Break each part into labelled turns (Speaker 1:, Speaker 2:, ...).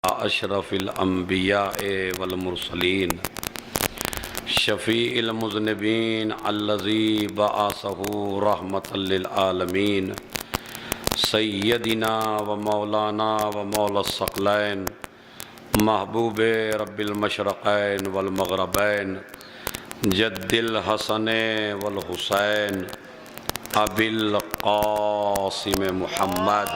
Speaker 1: अशरफिल अंबिया वल मुरसलीन शफ़ीइल मुज़निबीन अल्लज़ी बअसहु रहमतल लिल आलमीन सय्यदिना व मौलाना व मौला सकलैन महबूब रब्बिल मशरक़ैन वल मग़रबैन जद्दिल हसन वल हुसैन अबिल क़ासिम मुहम्मद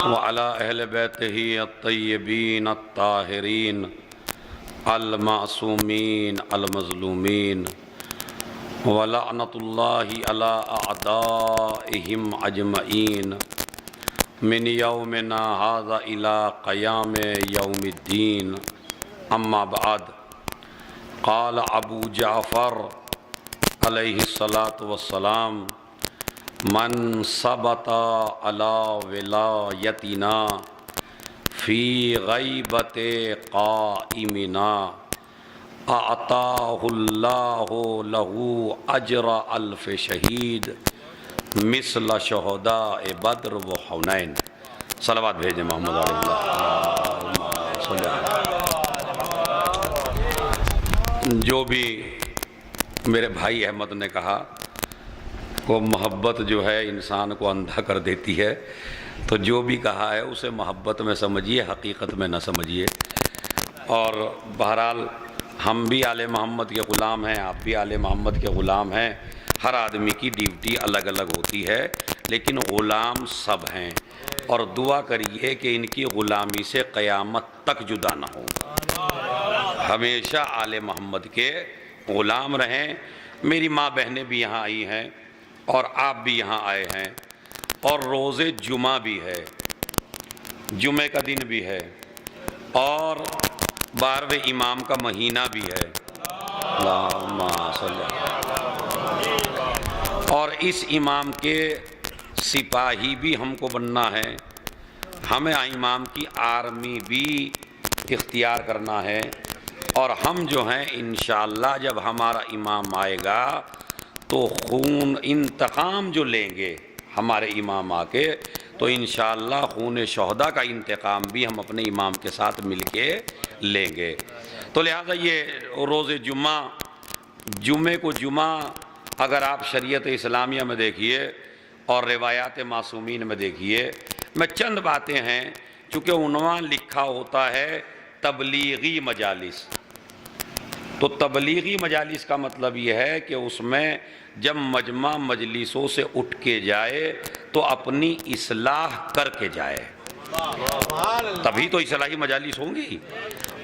Speaker 1: व अला अहले बैतिही अत्तय्यबीन अत्ताहिरीन अल मासूमीन अल मज़लूमीन व लअनतुल्लाहि अला अअदाइहिम अजमईन मिन यौमिना हाज़ा इला क़याम यौमिद्दीन अम्मा बाद क़ाल अबू जाफ़र अलैहिस्सलातु वस्सलाम मन सबता अला विलायतिना फ़ी ग़ैबते क़ाइमिना अअताहुल्लाहु लहू अज्र अल्फ़ शहीद मिस्ल शुहदाए बद्र व हुनैन। सलावत भेजें मोहम्मद अलैहि। जो भी मेरे भाई अहमद ने कहा वो मोहब्बत जो है इंसान को अंधा कर देती है, तो जो भी कहा है उसे मोहब्बत में समझिए, हकीकत में न समझिए। और बहरहाल हम भी आले मोहम्मद के ग़ुलाम हैं, आप भी आले मोहम्मद के ग़ुलाम हैं। हर आदमी की ड्यूटी अलग अलग होती है, लेकिन ग़ुलाम सब हैं। और दुआ करिए कि इनकी ग़ुलामी से क़यामत तक जुदा ना हो, हमेशा आले मोहम्मद के ग़ुलाम रहें। मेरी माँ बहनें भी यहाँ आई हैं और आप भी यहाँ आए हैं, और रोज़े जुमा भी है, जुमे का दिन भी है, और 12वें इमाम का महीना भी है। और इस इमाम के सिपाही भी हमको बनना है, हमें इमाम की आर्मी भी इख्तियार करना है। और हम जो हैं इंशाअल्लाह जब हमारा इमाम आएगा तो खून इंतकाम जो लेंगे हमारे इमाम आके, तो इंशाअल्लाह खून शहदा का इंतकाम भी हम अपने इमाम के साथ मिलके लेंगे। तो लिहाजा ये रोज़े जुम्मा, जुमे को जुमा अगर आप शरीयत इस्लामिया में देखिए और रिवायात मासूमीन में देखिए, मैं चंद बातें हैं, चूँकि उन्वान लिखा होता है तबलीगी मजालिस, तो तबलीगी मजालिस का मतलब यह है कि उसमें जब मजमा मजलिसों से उठ के जाए तो अपनी इस्लाह करके जाए, तभी तो इस्लाही मजालिस होंगी।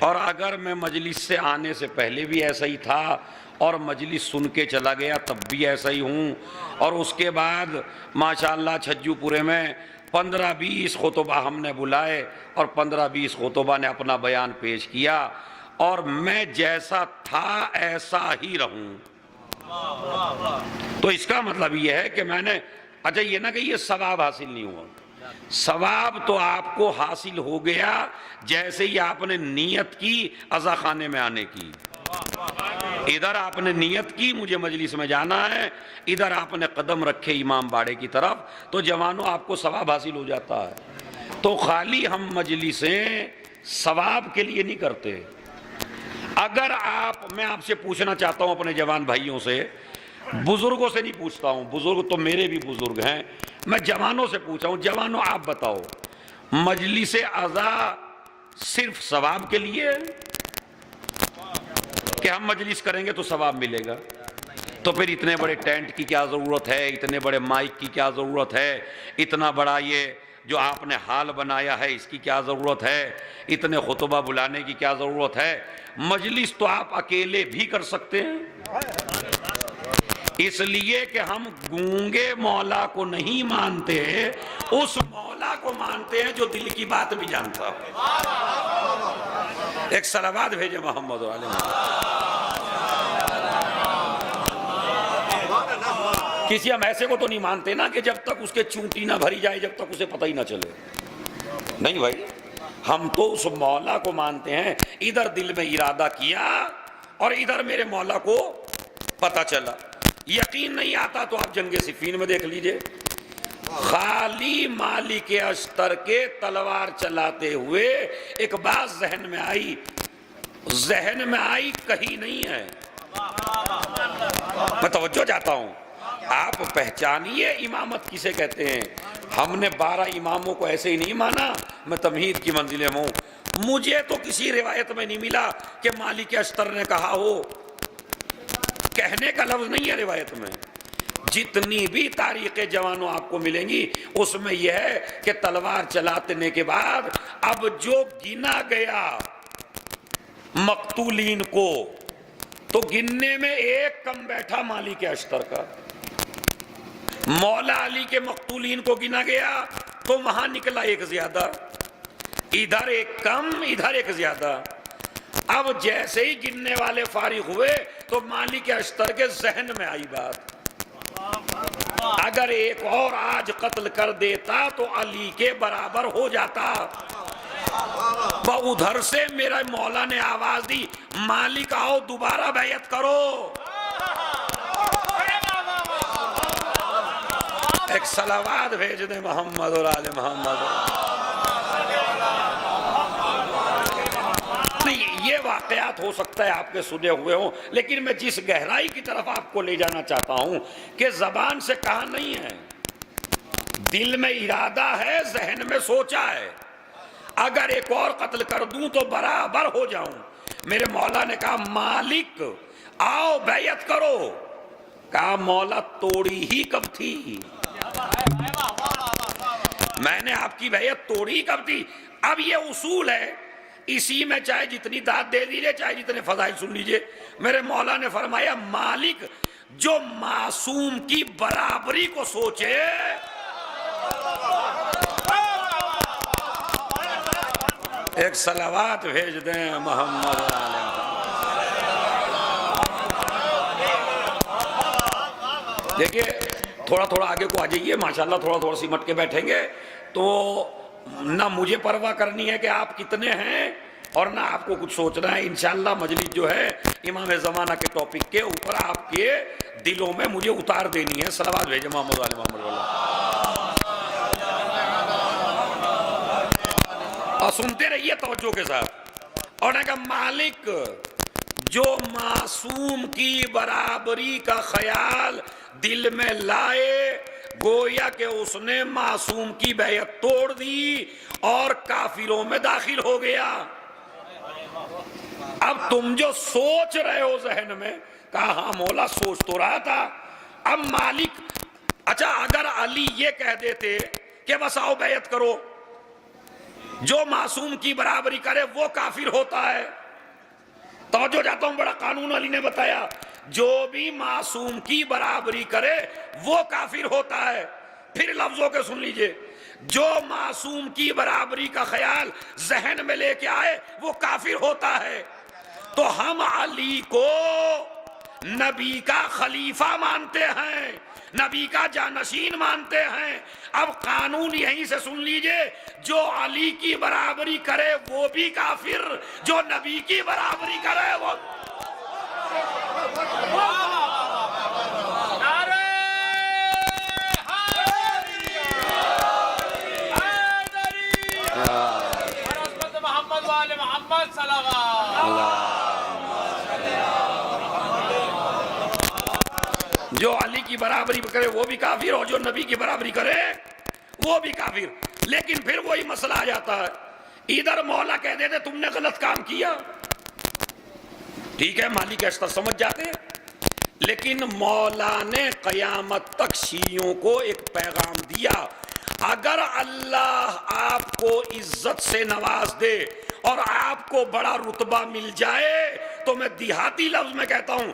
Speaker 1: और अगर मैं मजलिस से आने से पहले भी ऐसा ही था और मजलिस सुन के चला गया तब भी ऐसा ही हूँ, और उसके बाद माशाअल्लाह छज्जूपुरे में 15-20 खुतबा हमने बुलाए और 15-20 खुतबा ने अपना बयान पेश किया, और मैं जैसा था ऐसा ही रहूं, तो इसका मतलब यह है कि मैंने, अच्छा ये ना कि ये सवाब हासिल नहीं हुआ, सवाब तो आपको हासिल हो गया जैसे ही आपने नियत की अज़ा खाने में आने की। इधर आपने नियत की मुझे मजलिस में जाना है, इधर आपने कदम रखे इमाम बाड़े की तरफ, तो जवानों आपको सवाब हासिल हो जाता है। तो खाली हम मजलिसें सवाब के लिए नहीं करते। अगर आप, मैं आपसे पूछना चाहता हूं अपने जवान भाइयों से, बुजुर्गों से नहीं पूछता हूं, बुजुर्ग तो मेरे भी बुजुर्ग हैं, मैं जवानों से पूछा हूं, जवानों आप बताओ मजलिस अज़ा सिर्फ सवाब के लिए कि हम मजलिस करेंगे तो सवाब मिलेगा? तो फिर इतने बड़े टेंट की क्या ज़रूरत है, इतने बड़े माइक की क्या ज़रूरत है, इतना बड़ा ये जो आपने हाल बनाया है इसकी क्या ज़रूरत है, इतने खुतबा बुलाने की क्या ज़रूरत है? मजलिस तो आप अकेले भी कर सकते हैं, इसलिए कि हम गूंगे मौला को नहीं मानते, उस मौला को मानते हैं जो दिल की बात भी जानता है। एक सलावत भेजे मोहम्मद वाले। किसी हम ऐसे को तो नहीं मानते ना कि जब तक उसके चूंटी ना भरी जाए जब तक उसे पता ही ना चले, नहीं भाई, हम तो उस मौला को मानते हैं, इधर दिल में इरादा किया और इधर मेरे मौला को पता चला। यकीन नहीं आता तो आप जंगे सिफीन में देख लीजिए, खाली मालिक अस्तर के तलवार चलाते हुए एक बात जहन में आई कहीं नहीं है। मैं तवज्जो चाहता हूं, आप पहचानिए इमामत किसे कहते हैं। हमने 12 इमामों को ऐसे ही नहीं माना, मैं तमहीद की मंजिले में हूं। मुझे तो किसी रिवायत में नहीं मिला कि मालिक अस्तर ने कहा हो, कहने का लफ्ज नहीं है रिवायत में। जितनी भी तारीखें जवानों आपको मिलेंगी उसमें यह है कि तलवार चलाने के बाद अब जो गिना गया मकतूलीन को, तो गिनने में एक कम बैठा मालिक अस्तर का। मौला अली के मकतूलीन को गिना गया तो वहां निकला एक ज्यादा, इधर एक कम इधर एक ज्यादा। अब जैसे ही गिनने वाले फारिग हुए तो मालिक अस्तर के जहन में आई बात, अगर एक और आज कत्ल कर देता तो अली के बराबर हो जाता। उधर से मेरा मौला ने आवाज दी, मालिक आओ दोबारा बैयत करो। एक सलावात भेज दे मोहम्मद और आले मोहम्मद। नहीं, ये वाकयात हो सकता है आपके सुने हुए हो, लेकिन मैं जिस गहराई की तरफ आपको ले जाना चाहता हूं कि जबान से कहा नहीं है, दिल में इरादा है, जहन में सोचा है, अगर एक और कत्ल कर दूं तो बराबर हो जाऊं। मेरे मौला ने कहा मालिक आओ बैयत करो। कहा मौला तोड़ी ही कब थी, मैंने आपकी बैयत तोड़ी कब थी। अब ये उसूल है, इसी में चाहे जितनी दाद दे दीजिए चाहे जितने फजाइल सुन लीजिए। मेरे मौला ने फरमाया मालिक जो मासूम की बराबरी को सोचे, एक सलावात भेज दें मोहम्मद। देखिए थोड़ा थोड़ा आगे को आ जाइए, माशाल्लाह थोड़ा थोड़ा सिमट के बैठेंगे तो ना मुझे परवाह करनी है कि आप कितने हैं और ना आपको कुछ सोचना है। इंशाल्लाह मजलिस जो है इमाम ज़माना के टॉपिक के ऊपर आपके दिलों में मुझे उतार देनी है। सलावत भेजे मोहम्मद वाले मोहम्मद वाला। और सुनते रहिए तवज्जो के साथ। और कहा मालिक जो मासूम की बराबरी का ख्याल दिल में लाए, गोया के उसने मासूम की बैयत तोड़ दी और काफिरों में दाखिल हो गया। अब तुम जो सोच रहे हो जहन में, कहा हाँ मौला सोच तो रहा था। अब मालिक, अच्छा अगर अली ये कह देते कि बस आओ बैयत करो, जो मासूम की बराबरी करे वो काफिर होता है। तवज्जो जाता हूं, बड़ा कानून अली ने बताया, जो भी मासूम की बराबरी करे वो काफिर होता है। फिर लफ्जों के सुन लीजिए, जो मासूम की बराबरी का ख्याल जहन में लेके आए वो काफिर होता है। तो हम अली को नबी का खलीफा मानते हैं, नबी का जानशीन मानते हैं। अब कानून यहीं से सुन लीजिए, जो अली की बराबरी करे वो भी काफिर, जो नबी की बराबरी करे वो। जो अली की बराबरी करे वो भी काफिर, और जो नबी की बराबरी करे वो भी काफिर। लेकिन फिर वही मसला आ जाता है, इधर मौला कह देते तुमने गलत काम किया, ठीक है मालिक अस्तर समझ जाते, लेकिन मौला ने कयामत तक शियों को एक पैगाम दिया, अगर अल्लाह आपको इज्जत से नवाज दे और आपको बड़ा रुतबा मिल जाए तो मैं देहाती लफ्ज में कहता हूं,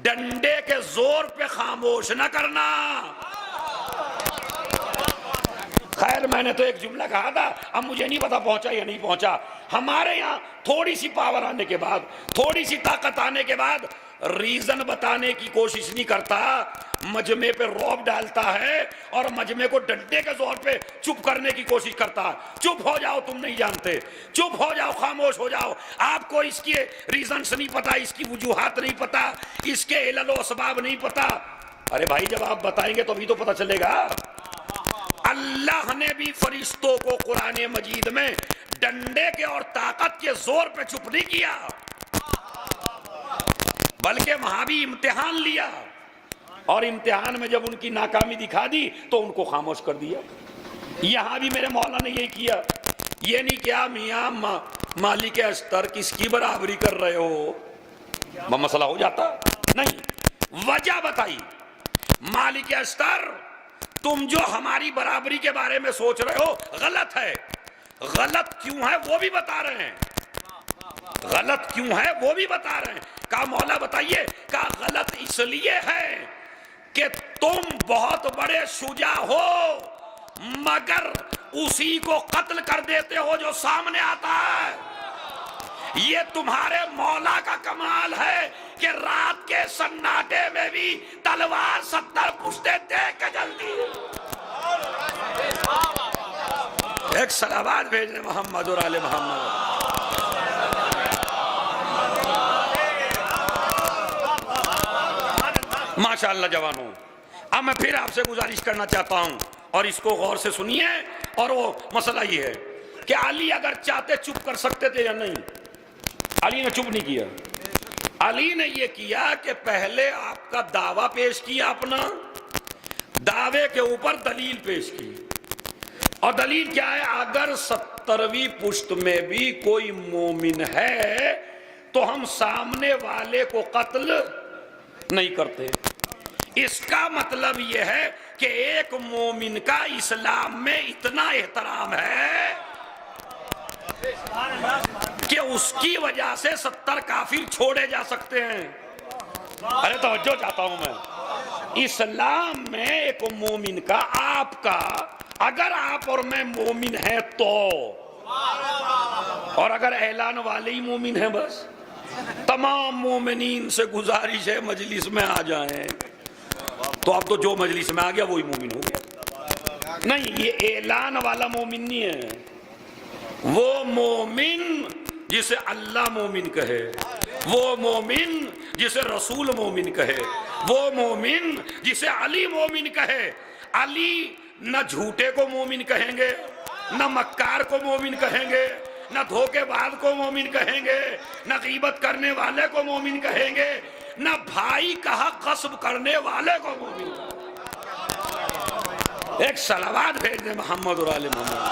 Speaker 1: डंडे के जोर पे खामोश न करना। खैर मैंने तो एक जुमला कहा था, अब मुझे नहीं पता पहुंचा या नहीं पहुंचा। हमारे यहाँ थोड़ी सी पावर आने के बाद, थोड़ी सी ताकत आने के बाद रीजन बताने की कोशिश नहीं करता, मजमे पे रौब डालता है और मजमे को डंडे के जोर पे चुप करने की कोशिश करता है। चुप हो जाओ, तुम नहीं जानते, चुप हो जाओ, खामोश हो जाओ, आपको इसके रीजंस नहीं पता, इसकी वजूहात नहीं पता, इसके इल्ल व असबाब नहीं पता। अरे भाई जब आप बताएंगे तो अभी तो पता चलेगा। अल्लाह ने भी फरिश्तों को कुरान मजीद में डंडे के और ताकत के जोर पे चुप नहीं किया, बल्कि वहां भी इम्तिहान लिया, और इम्तिहान में जब उनकी नाकामी दिखा दी तो उनको खामोश कर दिया। यहां भी मेरे मौला ने यही किया। ये नहीं क्या मियां मालिक अस्तर किसकी बराबरी कर रहे हो, मसला हो जाता नहीं। वजह बताई, मालिक अस्तर तुम जो हमारी बराबरी के बारे में सोच रहे हो गलत है। गलत क्यों है वो भी बता रहे हैं, गलत क्यों है वो भी बता रहे हैं। कहा मौला बताइए। कहा गलत इसलिए है कि तुम बहुत बड़े शुजा हो, मगर उसी को कत्ल कर देते हो जो सामने आता है। ये तुम्हारे मौला का कमाल है कि रात के सन्नाटे में भी तलवार 70 पुश्ते देख के जलती है। एक सलावत भेजने मोहम्मद और आले मोहम्मद। माशाअल्लाह जवानों, अब मैं फिर आपसे गुजारिश करना चाहता हूं और इसको गौर से सुनिए। और वो मसला ये है कि अली अगर चाहते चुप कर सकते थे या नहीं। अली ने चुप नहीं किया। अली ने ये किया कि पहले आपका दावा पेश किया, अपना दावे के ऊपर दलील पेश की। और दलील क्या है? अगर 70वीं पुश्त में भी कोई मोमिन है तो हम सामने वाले को कत्ल नहीं करते। इसका मतलब यह है कि एक मोमिन का इस्लाम में इतना एहतराम है कि उसकी वजह से 70 काफिर छोड़े जा सकते हैं। अरे तवज्जो चाहता हूं मैं। इस्लाम में एक मोमिन का, आपका, अगर आप और मैं मोमिन हैं तो, और अगर ऐलान वाले ही मोमिन हैं, बस तमाम मोमिनीन से गुजारिश है मजलिस में आ जाएं। तो अब तो जो मजलिस में आ गया वही मोमिन हो गया। नहीं, ये ऐलान वाला मोमिन नहीं है। वो मोमिन जिसे अल्लाह मोमिन कहे, वो मोमिन जिसे रसूल मोमिन कहे, वो मोमिन जिसे अली मोमिन कहे। अली न झूठे को मोमिन कहेंगे, न मक्कार को मोमिन कहेंगे, न धोखेबाज को मोमिन कहेंगे, न गीबत करने वाले को मोमिन कहेंगे, न भाई का हक गस्ब करने वाले को मोमिन कहेंगे। एक सलावत भेज दे मोहम्मद और आले मोहम्मद।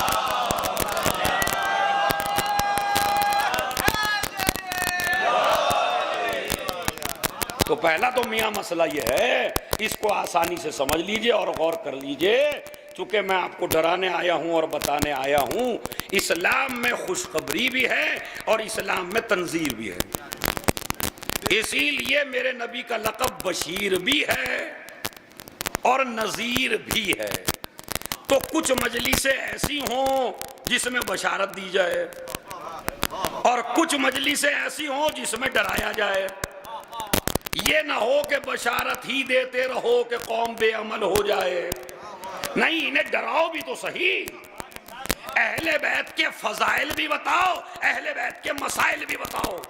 Speaker 1: तो पहला तो मियां मसला ये है, इसको आसानी से समझ लीजिए और गौर कर लीजिए। चूंकि मैं आपको डराने आया हूं और बताने आया हूं, इस्लाम में खुशखबरी भी है और इस्लाम में तंजीर भी है। इसीलिए मेरे नबी का लक़ब बशीर भी है और नज़ीर भी है। तो कुछ मजलिसें ऐसी हों जिसमें बशारत दी जाए और कुछ मजलिसें ऐसी हों जिसमें डराया जाए। ये ना हो कि बशारत ही देते रहो कि कौम बेअमल हो जाए। नहीं, इन्हें डराओ भी तो सही। अहले बैत के फजाइल भी बताओ, अहले बैत के मसाइल भी बताओ।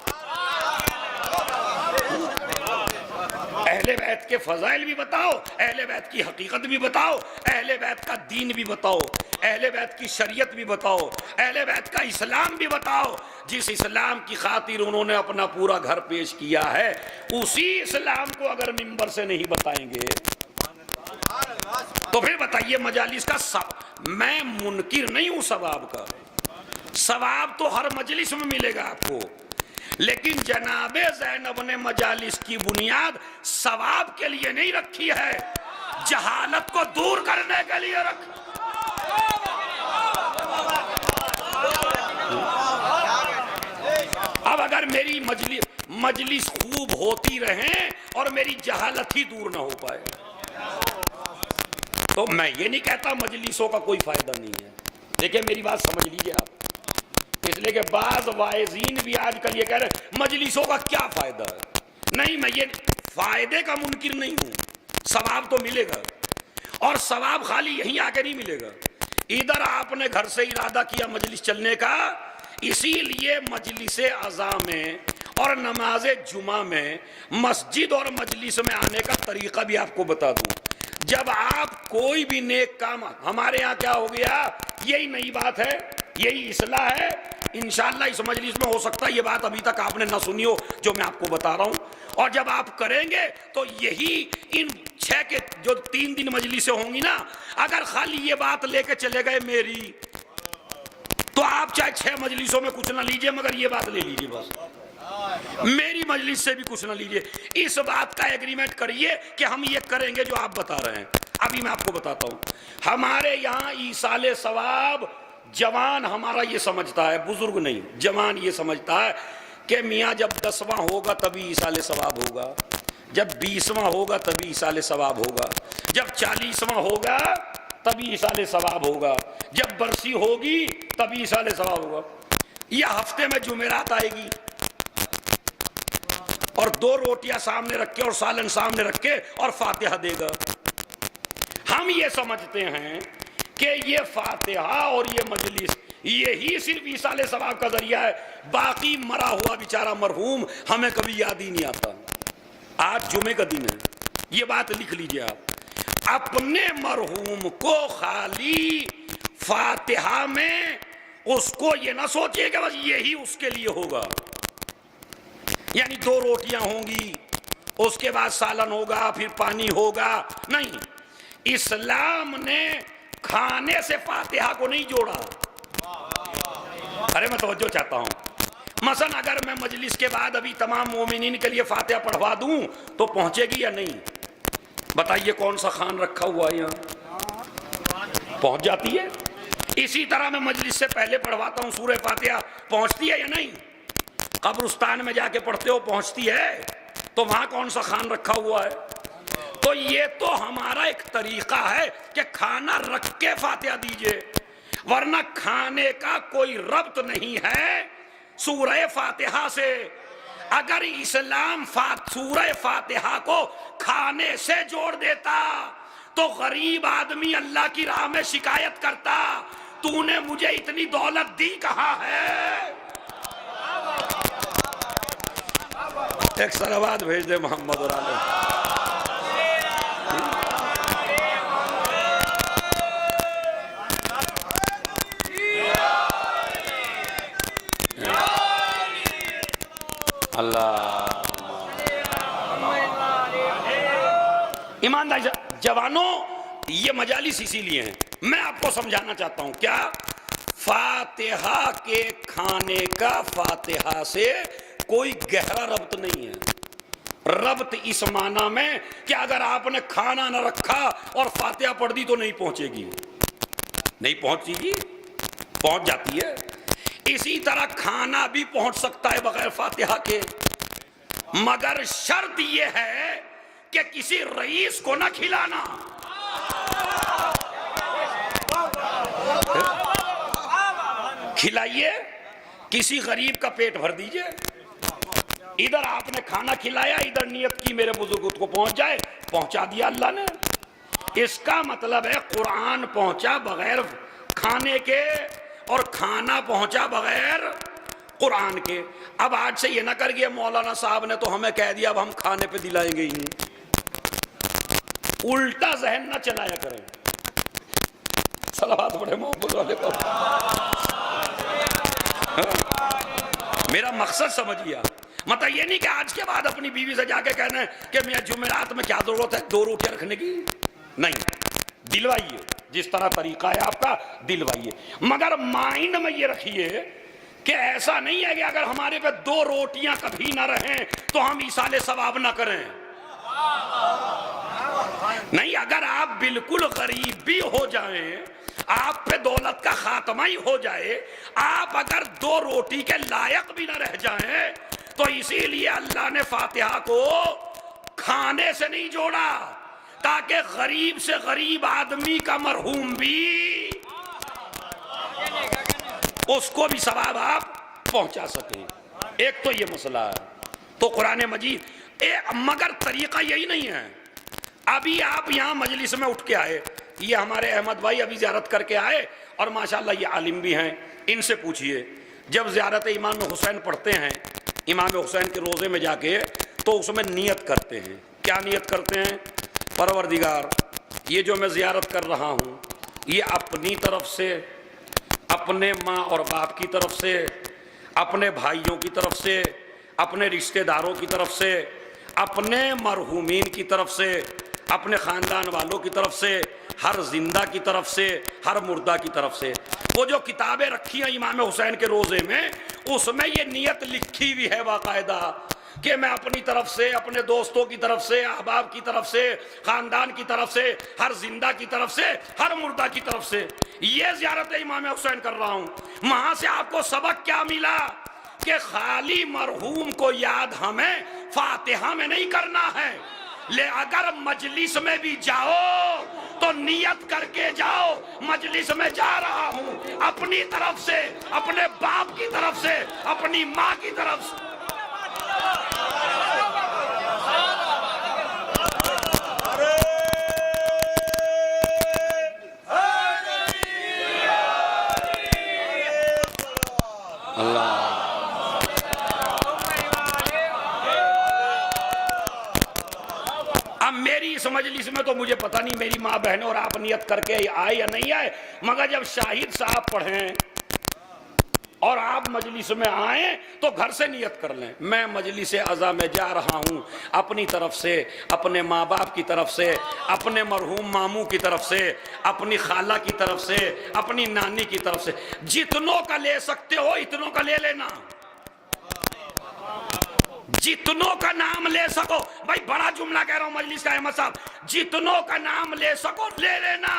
Speaker 1: अहले बैत के फजाइल भी बताओ, अहले बैत की हकीकत भी बताओ, अहले बैत का दीन भी बताओ, अहले बैत की शरीयत भी बताओ, अहले बैत का इस्लाम भी बताओ। जिस इस्लाम की खातिर उन्होंने अपना पूरा घर पेश किया है, उसी इस्लाम को अगर मिंबर से नहीं बताएंगे तो फिर बताइए मजालिस का मैं मुनकिर नहीं हूं सवाब का। सवाब तो हर मजलिस में मिलेगा आपको, लेकिन जनाबे ज़ैनब ने मजालिस की बुनियाद सवाब के लिए नहीं रखी है, जहालत को दूर करने के लिए रखी। अब अगर मेरी मजलिस खूब होती रहे और मेरी जहालत ही दूर ना हो पाए तो मैं ये नहीं कहता मजलिसों का कोई फायदा नहीं है। देखिए मेरी बात समझ लीजिए आप, इसलिए कि बाज़ वाइज़ीन भी आजकल ये कह रहे मजलिसों का क्या फायदा है। नहीं, मैं ये फायदे का मुनकिर नहीं हूं, सवाब तो मिलेगा। और सवाब खाली यहीं आके नहीं मिलेगा। इधर आपने घर से इरादा किया मजलिस चलने का, इसीलिए मजलिसे अज़ा में और नमाज जुमा में मस्जिद और मजलिस में आने का तरीका भी आपको बता दूं। जब आप कोई भी नेक काम, हमारे यहाँ क्या हो गया, यही नई बात है, यही इस्लाह है। इंशाअल्लाह इस मजलिस में हो सकता है ये बात अभी तक आपने ना सुनी हो जो मैं आपको बता रहा हूं, और जब आप करेंगे तो यही इन 6 के जो 3 दिन मजलिसें होंगी ना, अगर खाली ये बात लेके चले गए मेरी, तो आप चाहे 6 मजलिसों में कुछ ना लीजिए, मगर ये बात ले लीजिए बस, मेरी मजलिस से भी कुछ ना लीजिए। इस बात का एग्रीमेंट करिए कि हम ये करेंगे जो आप बता रहे हैं। अभी मैं आपको बताता हूं, हमारे यहाँ ईसाले सवाब जवान हमारा ये समझता है, बुजुर्ग नहीं, जवान ये समझता है कि मियाँ जब 10वां होगा तभी ईसाले सवाब होगा, जब 20वां होगा तभी ईसाले सवाब होगा, जब 40वां होगा तभी ईसाले सवाब होगा, जब बरसी होगी तभी ईसाले सवाब होगा। यह हफ्ते में जुमेरात आएगी और 2 रोटियां सामने रख के और सालन सामने रख के और फातिहा देगा। हम ये समझते हैं कि ये फातिहा और ये मजलिस यही सिर्फ ईसाले सवाब का जरिया है, बाकी मरा हुआ बेचारा मरहूम हमें कभी याद ही नहीं आता। आज जुमे का दिन है, ये बात लिख लीजिए आप, अपने मरहूम को खाली फातिहा में उसको ये ना सोचिए कि बस यही उसके लिए होगा, यानी 2 रोटियां होंगी, उसके बाद सालन होगा, फिर पानी होगा, नहीं। इस्लाम ने खाने से फातिहा को नहीं जोड़ा। अरे मैं तवज्जो चाहता हूं, मसलन अगर मैं मजलिस के बाद अभी तमाम मोमिनीन के लिए फातिहा पढ़वा दूं तो पहुंचेगी या नहीं? बताइए कौन सा खान रखा हुआ है यहाँ, पहुंच जाती है। इसी तरह मैं मजलिस से पहले पढ़वाता हूं सूरह फातिहा, पहुंचती है या नहीं? कब्रिस्तान में जाके पढ़ते हो, पहुंचती है, तो वहां कौन सा खान रखा हुआ है? तो ये तो हमारा एक तरीका है कि खाना रख के फातिहा दीजिए, वरना खाने का कोई रब्त नहीं है सूरह फातिहा से। अगर इस्लाम सूरह फातिहा को खाने से जोड़ देता तो गरीब आदमी अल्लाह की राह में शिकायत करता, तूने मुझे इतनी दौलत दी कहां है? एक सलावत भेज दे मोहम्मद और आले। अल्लाह, ईमानदारी जवानों, ये मजालिस इसीलिए हैं, मैं आपको समझाना चाहता हूं क्या, फातिहा के खाने का फातिहा से कोई गहरा रब्त नहीं है। रब्त इस माना में कि अगर आपने खाना न रखा और फातिहा पढ़ दी तो नहीं पहुंचेगी, नहीं पहुंचेगी, पहुंच जाती है। इसी तरह खाना भी पहुंच सकता है बगैर फातिहा के, मगर शर्त यह है कि किसी रईस को ना खिलाना। खिलाइए, किसी गरीब का पेट भर दीजिए। इधर आपने खाना खिलाया, इधर नियत की मेरे बुजुर्ग को पहुंच जाए, पहुंचा दिया अल्लाह ने। इसका मतलब है कुरान पहुंचा बगैर खाने के और खाना पहुंचा बगैर कुरान के। अब आज से ये ना कर गया मौलाना साहब ने तो हमें कह दिया अब हम खाने पे दिलाएंगे ही नहीं, उल्टा जहन ना चलाया करें। सलावत पढ़े मोहब्बत वाले को। मेरा मकसद समझिए, मतलब ये नहीं कि आज के बाद अपनी बीवी से जाके कहना है कि मैं जुमेरात में क्या जरूरत है 2 रोटियां रखने की, नहीं, दिलवाइए, जिस तरह तरीका है आपका दिलवाइए, मगर माइंड में ये रखिए कि ऐसा नहीं है कि अगर हमारे पे 2 रोटियां कभी ना रहें तो हम ईसाले सवाब ना करें। नहीं, अगर आप बिल्कुल गरीब भी हो जाएं, आप पे दौलत का खात्मा ही हो जाए, आप अगर 2 रोटी के लायक भी ना रह जाएं, तो इसीलिए अल्लाह ने फातिहा को खाने से नहीं जोड़ा, ताकि गरीब से गरीब आदमी का मरहूम भी, उसको भी सवाब आप पहुंचा सकें। एक तो ये मसला है। तो कुरान मजीद, मगर तरीका यही नहीं है। अभी आप यहाँ मजलिस में उठ के आए, ये हमारे अहमद भाई अभी ज़ियारत करके आए और माशाल्लाह ये आलिम भी हैं, इनसे पूछिए, जब ज़ियारत इमाम हुसैन पढ़ते हैं, इमाम हुसैन के रोज़े में जाके, तो उसमें नियत करते हैं। क्या नियत करते हैं? परवरदिगार ये जो मैं ज़ियारत कर रहा हूँ, ये अपनी तरफ से, अपने माँ और बाप की तरफ से, अपने भाइयों की तरफ से, अपने रिश्तेदारों की तरफ से, अपने मरहूमीन की तरफ से, अपने ख़ानदान वालों की तरफ से, हर जिंदा की तरफ से, हर मुर्दा की तरफ से। वो जो किताबें रखी हैं इमाम हुसैन के रोज़े में, उसमें ये नियत लिखी हुई है बाकायदा कि मैं अपनी तरफ से, अपने दोस्तों की तरफ से, अहबाब की तरफ से, ख़ानदान की तरफ से, हर जिंदा की तरफ से, हर मुर्दा की तरफ से ये ज़ियारत इमाम हुसैन कर रहा हूँ। वहाँ से आपको सबक क्या मिला कि खाली मरहूम को याद हमें फातिहा में नहीं करना है, ले अगर मजलिस में भी जाओ तो नियत करके जाओ, मजलिस में जा रहा हूं अपनी तरफ से, अपने बाप की तरफ से, अपनी माँ की तरफ से। इस मजलिस में तो मुझे पता नहीं मेरी माँ बहनों और आप नियत करके आए या नहीं आए, मगर जब शाहिद साहब पढ़ें और आप मजलिस में आए तो घर से नियत कर लें, मैं मजलिस अज़ा में जा रहा हूँ अपनी तरफ से, अपने माँ बाप की तरफ से, अपने मरहूम मामू की तरफ से, अपनी खाला की तरफ से, अपनी नानी की तरफ से। जितनों का ले सकते हो इतनों का ले लेना, जितनों का नाम ले सको। भाई बड़ा जुमला कह रहा हूं मजलिस का अहमद साहब, जितनों का नाम ले सको ले लेना,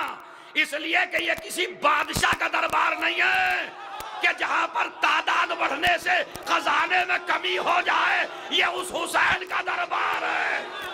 Speaker 1: इसलिए कि ये किसी बादशाह का दरबार नहीं है कि जहां पर तादाद बढ़ने से खजाने में कमी हो जाए। ये उस हुसैन का दरबार है।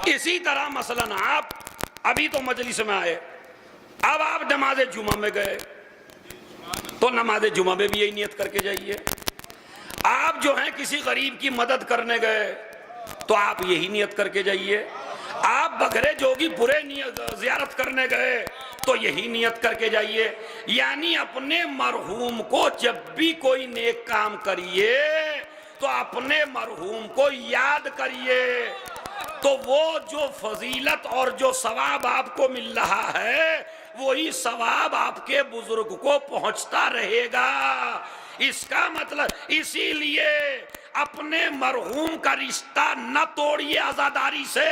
Speaker 1: इसी तरह मसलन आप अभी तो मजलिस में आए, अब आप नमाज जुमा में गए तो नमाज जुमा में भी यही नियत करके जाइए। आप जो हैं किसी गरीब की मदद करने गए तो आप यही नियत करके जाइए। आप बघरे जोगी बुरे ज़ियारत करने गए तो यही नियत करके जाइए। यानी अपने मरहूम को जब भी कोई नेक काम करिए तो अपने मरहूम को याद करिए, तो वो जो फजीलत और जो सवाब आपको मिल रहा है वही सवाब आपके बुजुर्ग को पहुंचता रहेगा। इसका मतलब, इसीलिए अपने मरहूम का रिश्ता न तोड़िए आजादारी से।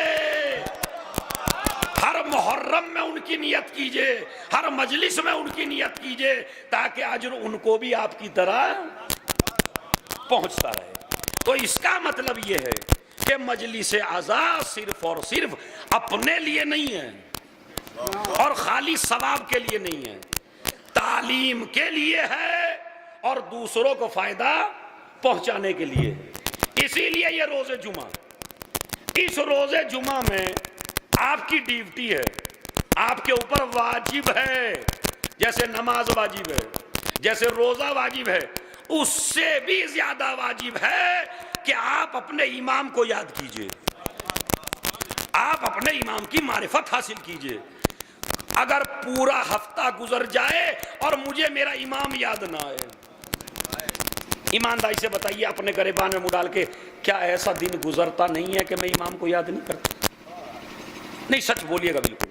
Speaker 1: हर मुहर्रम में उनकी नियत कीजिए, हर मजलिस में उनकी नियत कीजिए, ताकि अजर उनको भी आपकी तरह पहुंचता रहे। तो इसका मतलब यह है कि मजलिस आज़ा सिर्फ और सिर्फ अपने लिए नहीं है और खाली सवाब के लिए नहीं है, तालीम के लिए है और दूसरों को फायदा पहुंचाने के लिए है। इसीलिए ये रोजे जुमा, इस रोजे जुमा में आपकी ड्यूटी है, आपके ऊपर वाजिब है, जैसे नमाज वाजिब है, जैसे रोजा वाजिब है, उससे भी ज्यादा वाजिब है कि आप अपने इमाम को याद कीजिए, आप अपने इमाम की मारिफत हासिल कीजिए। अगर पूरा हफ्ता गुजर जाए और मुझे मेरा इमाम याद ना आए, ईमानदारी से बताइए अपने गरेबान में मुंह डाल के, क्या ऐसा दिन गुजरता नहीं है कि मैं इमाम को याद नहीं करता? नहीं, सच बोलिएगा। बिल्कुल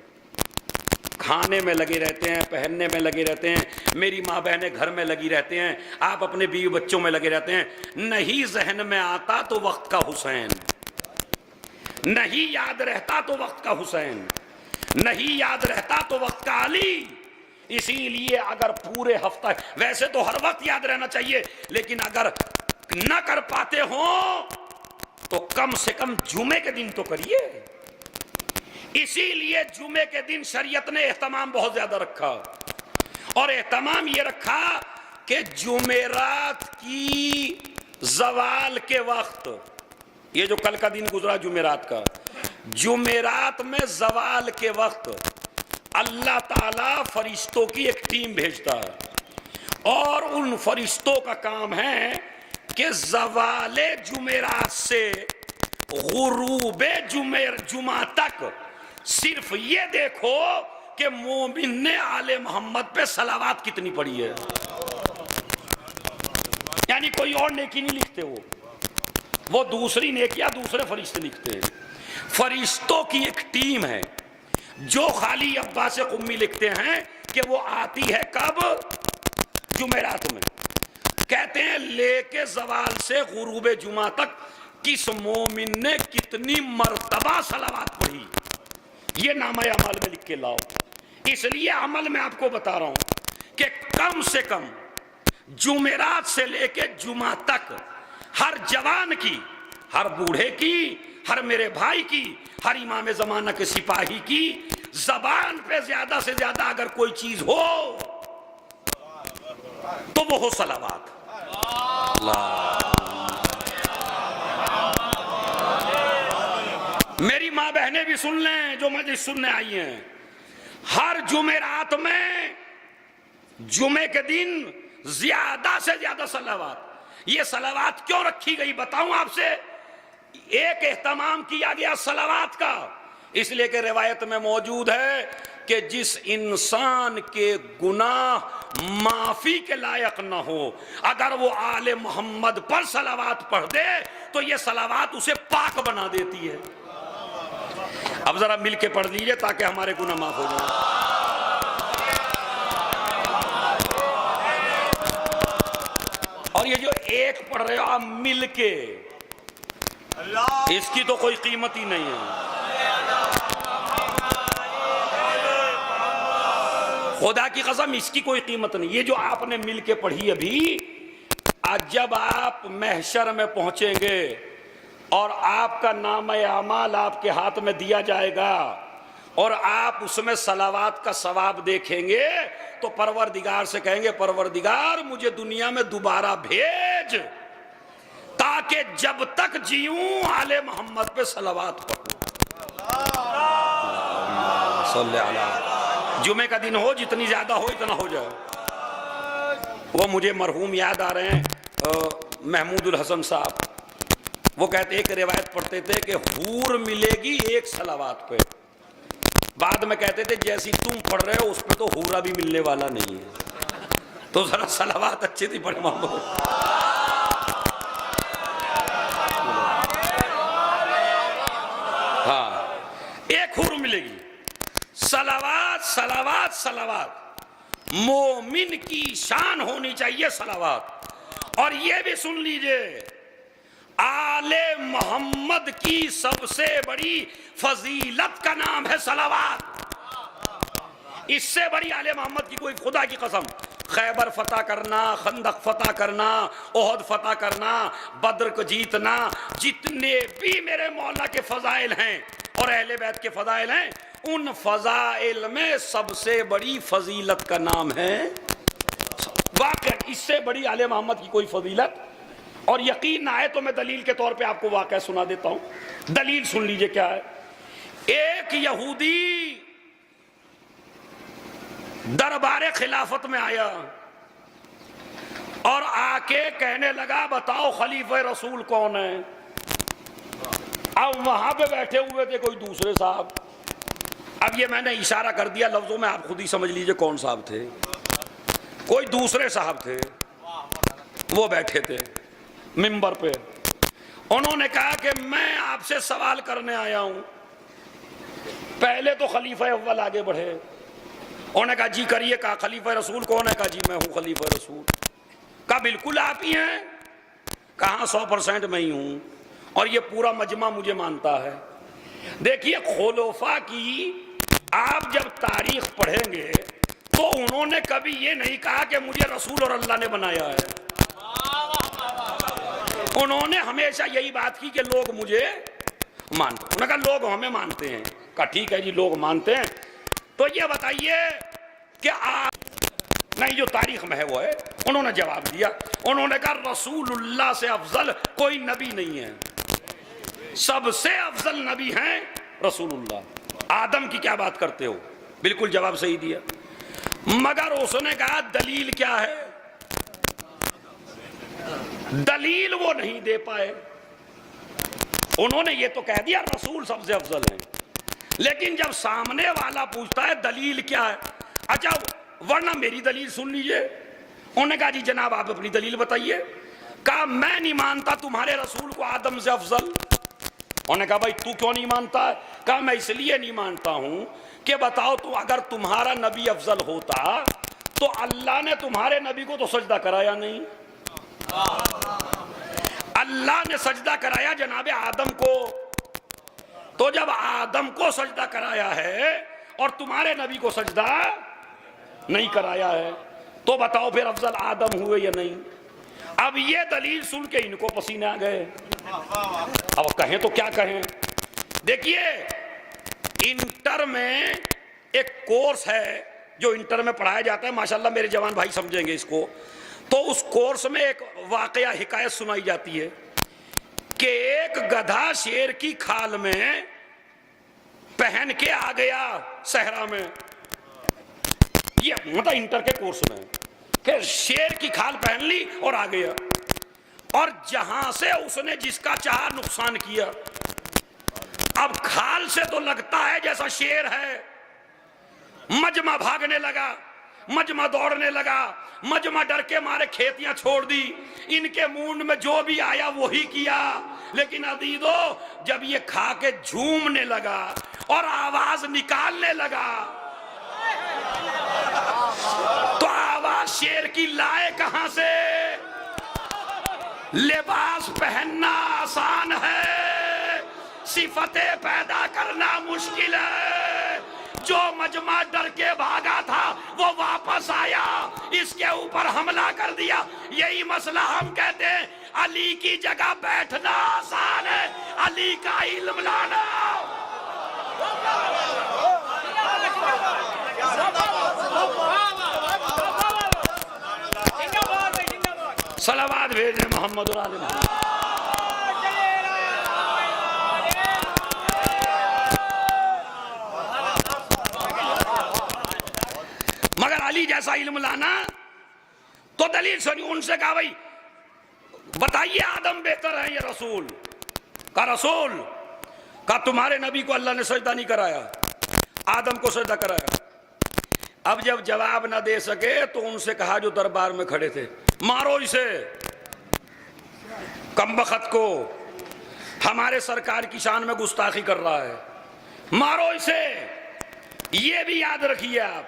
Speaker 1: खाने में लगे रहते हैं, पहनने में लगे रहते हैं, मेरी माँ बहनें घर में लगी रहते हैं, आप अपने बीवी बच्चों में लगे रहते हैं, नहीं जहन में आता तो वक्त का हुसैन, नहीं याद रहता तो वक्त का हुसैन, नहीं याद रहता तो वक्त का अली। इसीलिए अगर पूरे हफ्ता, वैसे तो हर वक्त याद रहना चाहिए, लेकिन अगर न कर पाते हो तो कम से कम जुमे के दिन तो करिए। इसीलिए जुमे के दिन शरीयत ने एहतमाम बहुत ज्यादा रखा, और एहतमाम ये रखा कि जुमेरात की जवाल के वक्त, ये जो कल का दिन गुजरा जुमेरात का, जुमेरात में जवाल के वक्त अल्लाह ताला फरिश्तों की एक टीम भेजता है, और उन फरिश्तों का काम है कि जवाले जुमेरात से गुरूबे जुमा तक सिर्फ ये देखो कि मोमिन ने आले मोहम्मद पे सलावात कितनी पड़ी है। यानी कोई और नेकी नहीं लिखते, वो दूसरी नेकियां दूसरे फरिश्ते लिखते हैं। फरिश्तों की एक टीम है जो खाली अब्बास कुम्मी लिखते हैं कि वो आती है कब? जुमेरात में। कहते हैं लेके जवाल से गुरूबे जुमा तक किस मोमिन ने कितनी मर्तबा सलावात पढ़ी, ये नामा अमल में लिख के लाओ। इसलिए अमल में आपको बता रहा हूं कि कम से कम जुमेरात से लेके जुमा तक हर जवान की, हर बूढ़े की, हर मेरे भाई की, हर इमाम जमाना के सिपाही की जबान पे ज्यादा से ज्यादा अगर कोई चीज हो तो वो हो सलावात। मेरी माँ बहनें भी सुन लें जो मजलिस सुनने आई हैं, हर जुमेरात में जुमे के दिन ज्यादा से ज्यादा सलावात। ये सलावात क्यों रखी गई बताऊं आपसे। एक एहतमाम किया गया सलावात का, इसलिए कि रिवायत में मौजूद है कि जिस इंसान के गुनाह माफी के लायक न हो, अगर वो आले मोहम्मद पर सलावात पढ़ दे तो ये सलावात उसे पाक बना देती है। अब जरा मिल के पढ़ लीजिए ताकि हमारे गुनाह माफ हो जाए। और ये जो एक पढ़ रहे हो आप मिल के, इसकी तो कोई कीमत ही नहीं है। खुदा की कसम इसकी कोई कीमत नहीं। ये जो आपने मिल के पढ़ी अभी, आज जब आप महशर में पहुंचेंगे और आपका नाम-ए अमाल आपके हाथ में दिया जाएगा और आप उसमें सलावात का सवाब देखेंगे तो परवरदिगार से कहेंगे, परवरदिगार मुझे दुनिया में दोबारा भेज ताकि जब तक जीऊं आले मोहम्मद पे सलावात पढ़ूं। जुमे का दिन हो, जितनी ज्यादा हो इतना हो जाए। वो मुझे मरहूम याद आ रहे हैं, महमूदुल हसन साहब। वो कहते एक रिवायत पढ़ते थे कि हूर मिलेगी एक सलावात पे। बाद में कहते थे जैसी तुम पढ़ रहे हो उस पे तो हूरा भी मिलने वाला नहीं है, तो जरा सलावात अच्छी थी पढ़े मोहम्मद। हाँ, एक हूर मिलेगी। सलावात सलावात सलावात, मोमिन की शान होनी चाहिए सलावात। और ये भी सुन लीजिए, आले मोहम्मद की सबसे बड़ी फजीलत का नाम है सलावात। इससे बड़ी आले मोहम्मद की कोई, खुदा की कसम, खैबर फतह करना, खंदक फतह करना, ओहद फतह करना, बद्र को जीतना, जितने भी मेरे मौला के फजाइल हैं और अहले बैत के फजाइल हैं, उन फजाइल में सबसे बड़ी फजीलत का नाम है वाक़ई। इससे बड़ी आले मोहम्मद की कोई फजीलत, और यकीन ना आए तो मैं दलील के तौर पे आपको वाक़या सुना देता हूं। दलील सुन लीजिए क्या है। एक यहूदी दरबार खिलाफत में आया और आके कहने लगा बताओ खलीफे रसूल कौन है। अब वहां पे बैठे हुए थे कोई दूसरे साहब। अब ये मैंने इशारा कर दिया लफ्जों में, आप खुद ही समझ लीजिए कौन साहब थे। कोई दूसरे साहब थे, वो बैठे थे मिंबर पे। उन्होंने कहा कि मैं आपसे सवाल करने आया हूं। पहले तो खलीफा अव्वल आगे बढ़े, उन्होंने कहा जी करिए। कहा खलीफा रसूल कौन है? कहा जी मैं हूं खलीफा रसूल। कहा बिल्कुल आप ही हैं? कहा 100% मैं ही हूं, और ये पूरा मजमा मुझे मानता है। देखिए खुलफा की आप जब तारीख पढ़ेंगे तो उन्होंने कभी ये नहीं कहा कि मुझे रसूल और अल्लाह ने बनाया है। उन्होंने हमेशा यही बात की कि लोग मुझे मानते हैं। उन्होंने कहा लोग हमें मानते हैं।
Speaker 2: कहा ठीक है जी, लोग मानते हैं। तो ये बताइए कि आप नहीं, जो तारीख में है वो है। उन्होंने जवाब दिया, उन्होंने कहा रसूलुल्लाह से अफजल कोई नबी नहीं है, सबसे अफजल नबी हैं रसूलुल्लाह। आदम की क्या बात करते हो? बिल्कुल जवाब सही दिया। मगर उसने कहा दलील क्या है? दलील वो नहीं दे पाए। उन्होंने ये तो कह दिया रसूल सबसे अफजल हैं, लेकिन जब सामने वाला पूछता है दलील क्या है, अच्छा वरना मेरी दलील सुन लीजिए। उन्होंने कहा जी जनाब आप अपनी दलील बताइए। कहा मैं नहीं मानता तुम्हारे रसूल को आदम से अफजल। उन्होंने कहा भाई तू क्यों नहीं मानता? कहा मैं इसलिए नहीं मानता हूं कि बताओ तो अगर तुम्हारा नबी अफजल होता तो अल्लाह ने तुम्हारे नबी को तो सजदा कराया नहीं। अल्लाह ने सजदा कराया जनाबे आदम को। तो जब आदम को सजदा कराया है और तुम्हारे नबी को सजदा नहीं कराया है, तो बताओ फिर अफजल आदम हुए या नहीं? अब ये दलील सुन के इनको पसीने आ गए। अब कहें तो क्या कहें? देखिए इंटर में एक कोर्स है जो इंटर में पढ़ाया जाता है, माशाल्लाह मेरे जवान भाई समझेंगे इसको। तो उस कोर्स में एक वाकया हिकायत सुनाई जाती है कि एक गधा शेर की खाल में पहन के आ गया सहरा में। ये मतलब इंटर के कोर्स में कि शेर की खाल पहन ली और आ गया, और जहां से उसने जिसका चाहा नुकसान किया। अब खाल से तो लगता है जैसा शेर है। मजमा भागने लगा, मजमा दौड़ने लगा, मजमा डर के मारे खेतियां छोड़ दी, इनके मुंड में जो भी आया वही किया। लेकिन अदीदो जब ये खा के झूमने लगा और आवाज निकालने लगा तो आवाज शेर की लाए कहां से? लिबास पहनना आसान है, सिफतें पैदा करना मुश्किल है। जो मजमा डर के भागा था वो वापस आया, इसके ऊपर हमला कर दिया। यही मसला हम कहते हैं अली की जगह बैठना आसान है, अली का इल्म लाना। सलावत भेजे मोहम्मद और आले मोहम्मद। मगर अली जैसा इल्म लाना तो दलील सुनी। उनसे कहा भाई बताइए आदम बेहतर है या रसूल? का रसूल। का तुम्हारे नबी को अल्लाह ने सजदा नहीं कराया, आदम को सजदा कराया। अब जब जवाब ना दे सके तो उनसे कहा जो दरबार में खड़े थे, मारो इसे कमबख्त को, हमारे सरकार की शान में गुस्ताखी कर रहा है, मारो इसे। ये भी याद रखिए आप,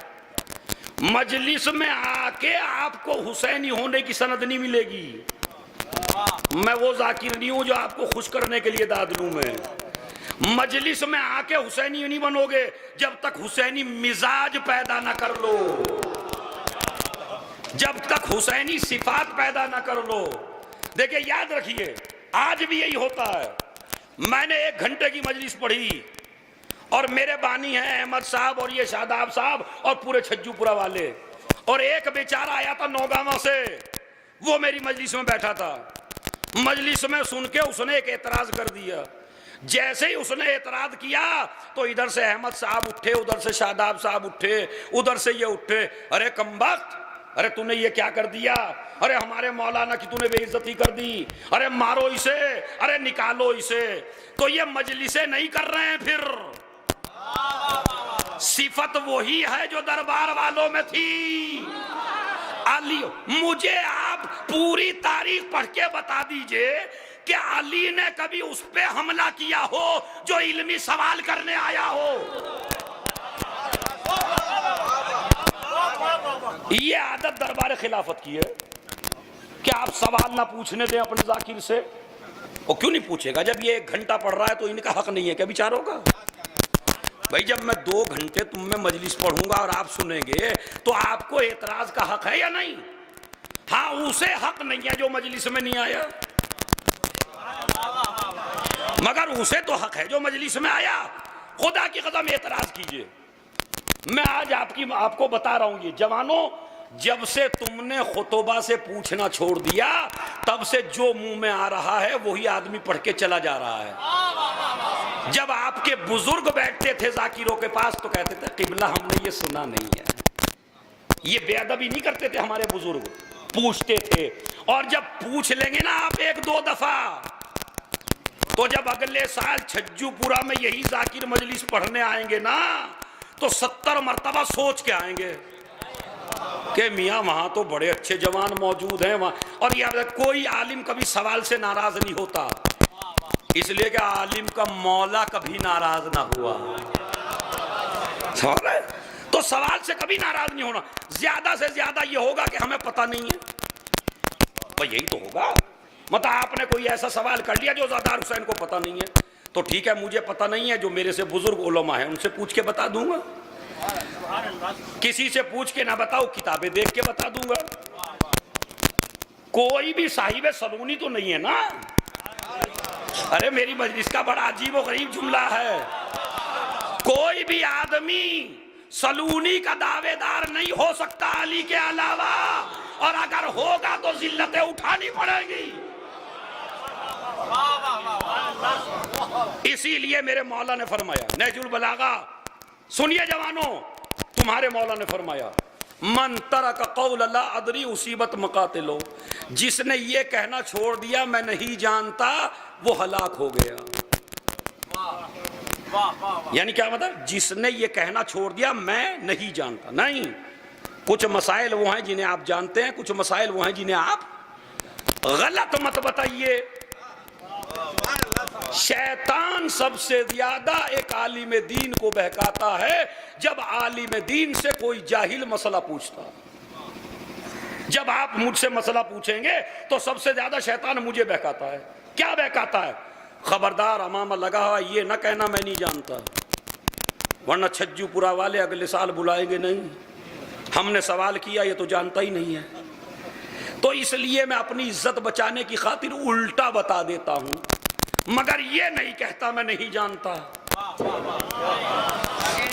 Speaker 2: मजलिस में आके आपको हुसैनी होने की सनद नहीं मिलेगी। मैं वो जाकिर नहीं हूं जो आपको खुश करने के लिए दाद लूं। मैं मजलिस में आके हुसैनी नहीं बनोगे जब तक हुसैनी मिजाज पैदा ना कर लो, जब तक हुसैनी सिफात पैदा ना कर लो। देखिए याद रखिए आज भी यही होता है। मैंने 1 घंटे की मजलिस पढ़ी और मेरे बानी हैं अहमद साहब और ये शादाब साहब और पूरे छज्जूपुरा वाले, और एक बेचारा आया था नौगावा से, वो मेरी मजलिस में बैठा था। मजलिस में सुन के उसने एक एतराज कर दिया। जैसे ही उसने एतराज किया तो इधर से अहमद साहब उठे, उधर से शादाब साहब उठे, उधर से ये उठे, अरे कमबख्त, अरे तूने ये क्या कर दिया? अरे हमारे मौलाना की तूने बेइज्जती कर दी, अरे मारो इसे, अरे निकालो इसे। तो ये मजलिसें नहीं कर रहे हैं, फिर सिफत वही है जो दरबार वालों में थी। अली, मुझे आप पूरी तारीख पढ़ के बता दीजिए कि अली ने कभी उस पे हमला किया हो जो इल्मी सवाल करने आया हो। ये आदत दरबार खिलाफत की है कि आप सवाल ना पूछने दें अपने जाकिर से। वो क्यों नहीं पूछेगा? जब ये 1 घंटा पढ़ रहा है तो इनका हक नहीं है क्या बेचारों का? भाई जब मैं 2 घंटे तुम में मजलिस पढ़ूंगा और आप सुनेंगे तो आपको एतराज का हक है या नहीं? हाँ, उसे हक नहीं है जो मजलिस में नहीं आया, मगर उसे तो हक है जो मजलिस में आया। खुदा की कसम एतराज कीजिए। मैं आज आपको बता रहा हूं, ये जवानों, जब से तुमने खुतबा से पूछना छोड़ दिया तब से जो मुंह में आ रहा है वही आदमी पढ़ के चला जा रहा है। जब आपके बुजुर्ग बैठते थे जाकिरों के पास तो कहते थे किबला हमने ये सुना नहीं है। ये बेअदबी नहीं करते थे हमारे बुजुर्ग, पूछते थे। और जब पूछ लेंगे ना आप एक दो दफा, तो जब अगले साल छज्जूपुरा में यही जाकिर मजलिस पढ़ने आएंगे ना तो 70 मरतबा सोच के आएंगे कि मियाँ वहां तो बड़े अच्छे जवान मौजूद हैं वहां। और यार कोई आलिम कभी सवाल से नाराज नहीं होता, इसलिए कि आलिम का मौला कभी नाराज ना हुआ। सवाल है तो सवाल से कभी नाराज नहीं होना। ज्यादा से ज्यादा ये होगा कि हमें पता नहीं है, तो यही तो होगा। मतलब आपने कोई ऐसा सवाल कर लिया जो ज़ादार हुसैन को पता नहीं है, तो ठीक है मुझे पता नहीं है, जो मेरे से बुजुर्ग उलमा है उनसे पूछ के बता दूंगा। किसी से पूछ के ना बताओ, किताबें देख के बता दूंगा। कोई भी साहिब सलूनी तो नहीं है ना। अरे मेरी मजलिस का बड़ा अजीब और गरीब जुमला है, कोई भी आदमी सलूनी का दावेदार नहीं हो सकता अली के अलावा, और अगर होगा तो जिल्लतें उठानी पड़ेगी। इसीलिए मेरे मौला ने फरमाया, नहजुल बलागा, सुनिए जवानों, तुम्हारे मौला ने फरमाया मन तरक कौल ला अदरी उसीबत मकातिलो, जिसने ये कहना छोड़ दिया मैं नहीं जानता वो हलाक हो गया। यानी क्या मतलब, जिसने ये कहना छोड़ दिया मैं नहीं जानता। नहीं, कुछ मसाइल वो हैं जिन्हें आप जानते हैं, कुछ मसाइल वो हैं जिन्हें आप गलत मत बताइए। शैतान सबसे ज्यादा एक आलिम दीन को बहकाता है जब आलिम दीन से कोई जाहिल मसला पूछता। जब आप मुझसे मसला पूछेंगे तो सबसे ज्यादा शैतान मुझे बहकाता है। क्या बहकाता है? खबरदार अमामा लगा हुआ, ये ना कहना मैं नहीं जानता, वरना छज्जूपुरा वाले अगले साल बुलाएंगे नहीं। हमने सवाल किया ये तो जानता ही नहीं है। तो इसलिए मैं अपनी इज्जत बचाने की खातिर उल्टा बता देता हूं, मगर ये नहीं कहता मैं नहीं जानता।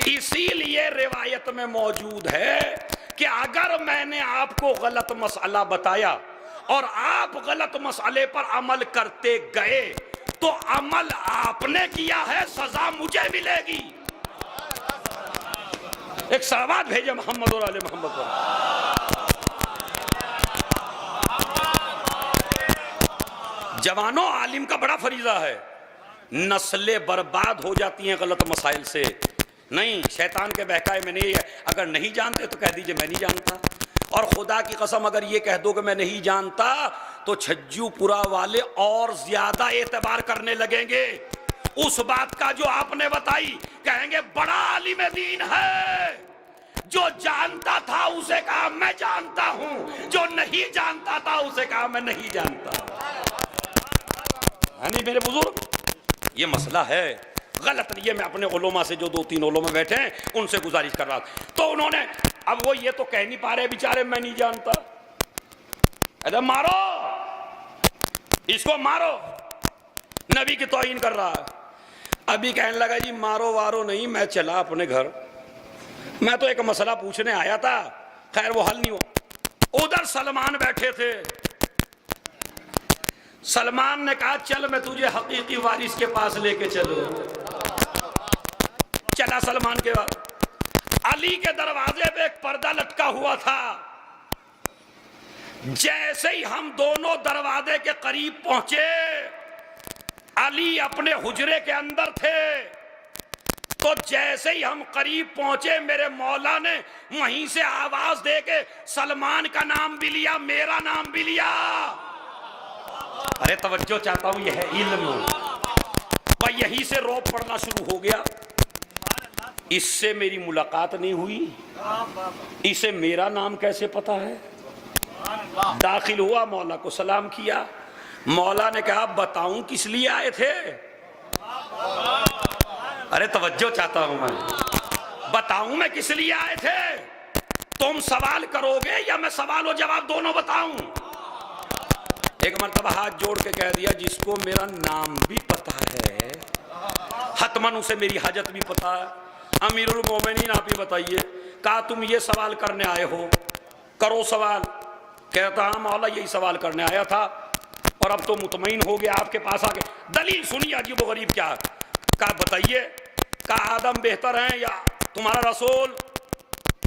Speaker 2: इसीलिए रिवायत में मौजूद है कि अगर मैंने आपको गलत मसला बताया और आप गलत मसले पर अमल करते गए तो अमल आपने किया है, सजा मुझे मिलेगी। एक सलावत भेजे मोहम्मद और आले मोहम्मद पर। जवानों, आलिम का बड़ा फरीजा है। नस्लें बर्बाद हो जाती हैं गलत मसाइल से। नहीं, शैतान के बहकाए में नहीं है। अगर नहीं जानते तो कह दीजिए मैं नहीं जानता, और खुदा की कसम अगर ये कह दो कि मैं नहीं जानता तो छज्जूपुरा वाले और ज्यादा एतबार करने लगेंगे उस बात का जो आपने बताई। कहेंगे बड़ा आलिम दीन है, जो जानता था उसे कहा मैं जानता हूं, जो नहीं जानता था उसे कहा मैं नहीं जानता। यानी मेरे बुजुर्ग, ये मसला है, गलत नहीं है। मैं अपने उलमा से, जो 2-3 उलमा बैठे हैं, उनसे गुजारिश कर रहा था। तो उन्होंने, अब वो ये तो कह नहीं पा रहे बेचारे मैं नहीं जानता। अरे मारो इसको, मारो, नबी की तौहीन कर रहा है। अभी कहने लगा जी मारो वारो नहीं, मैं चला अपने घर, मैं तो एक मसला पूछने आया था, खैर वो हल नहीं हुआ। उधर सलमान बैठे थे। सलमान ने कहा चल मैं तुझे हकीकी वारिस के पास लेके चलूं। चला सलमान के बाद। अली के दरवाजे पे एक पर्दा लटका हुआ था। जैसे ही हम दोनों दरवाजे के करीब पहुंचे, अली अपने हुजरे के अंदर थे, तो जैसे ही हम करीब पहुंचे मेरे मौला ने वहीं से आवाज दे के सलमान का नाम भी लिया, मेरा नाम भी लिया। अरे तवज्जो चाहता हूं, यह है इल्म। भाई यहीं से रौब पड़ना शुरू हो गया। इससे मेरी मुलाकात नहीं हुई, इसे मेरा नाम कैसे पता है? दाखिल हुआ, मौला को सलाम किया। मौला ने कहा बताऊं किस लिए आए थे? अरे तवज्जो चाहता हूं मैं, बताऊं मैं किस लिए आए थे? तुम सवाल करोगे या मैं सवाल और जवाब दोनों बताऊं? एक मरतबा हाथ जोड़ के कह दिया, जिसको मेरा नाम भी पता है, हतमन उसे मेरी हाजत भी पता है, अमीरुल मोमिनीन आप ही बताइए, कहा तुम ये सवाल करने आए हो, करो सवाल। कहता हाँ मौला यही सवाल करने आया था, और अब तो मुतमईन हो गया आपके पास आके। दलील सुनिए अजीब गरीब क्या। कहा बताइए, कहा आदम बेहतर हैं या तुम्हारा रसूल?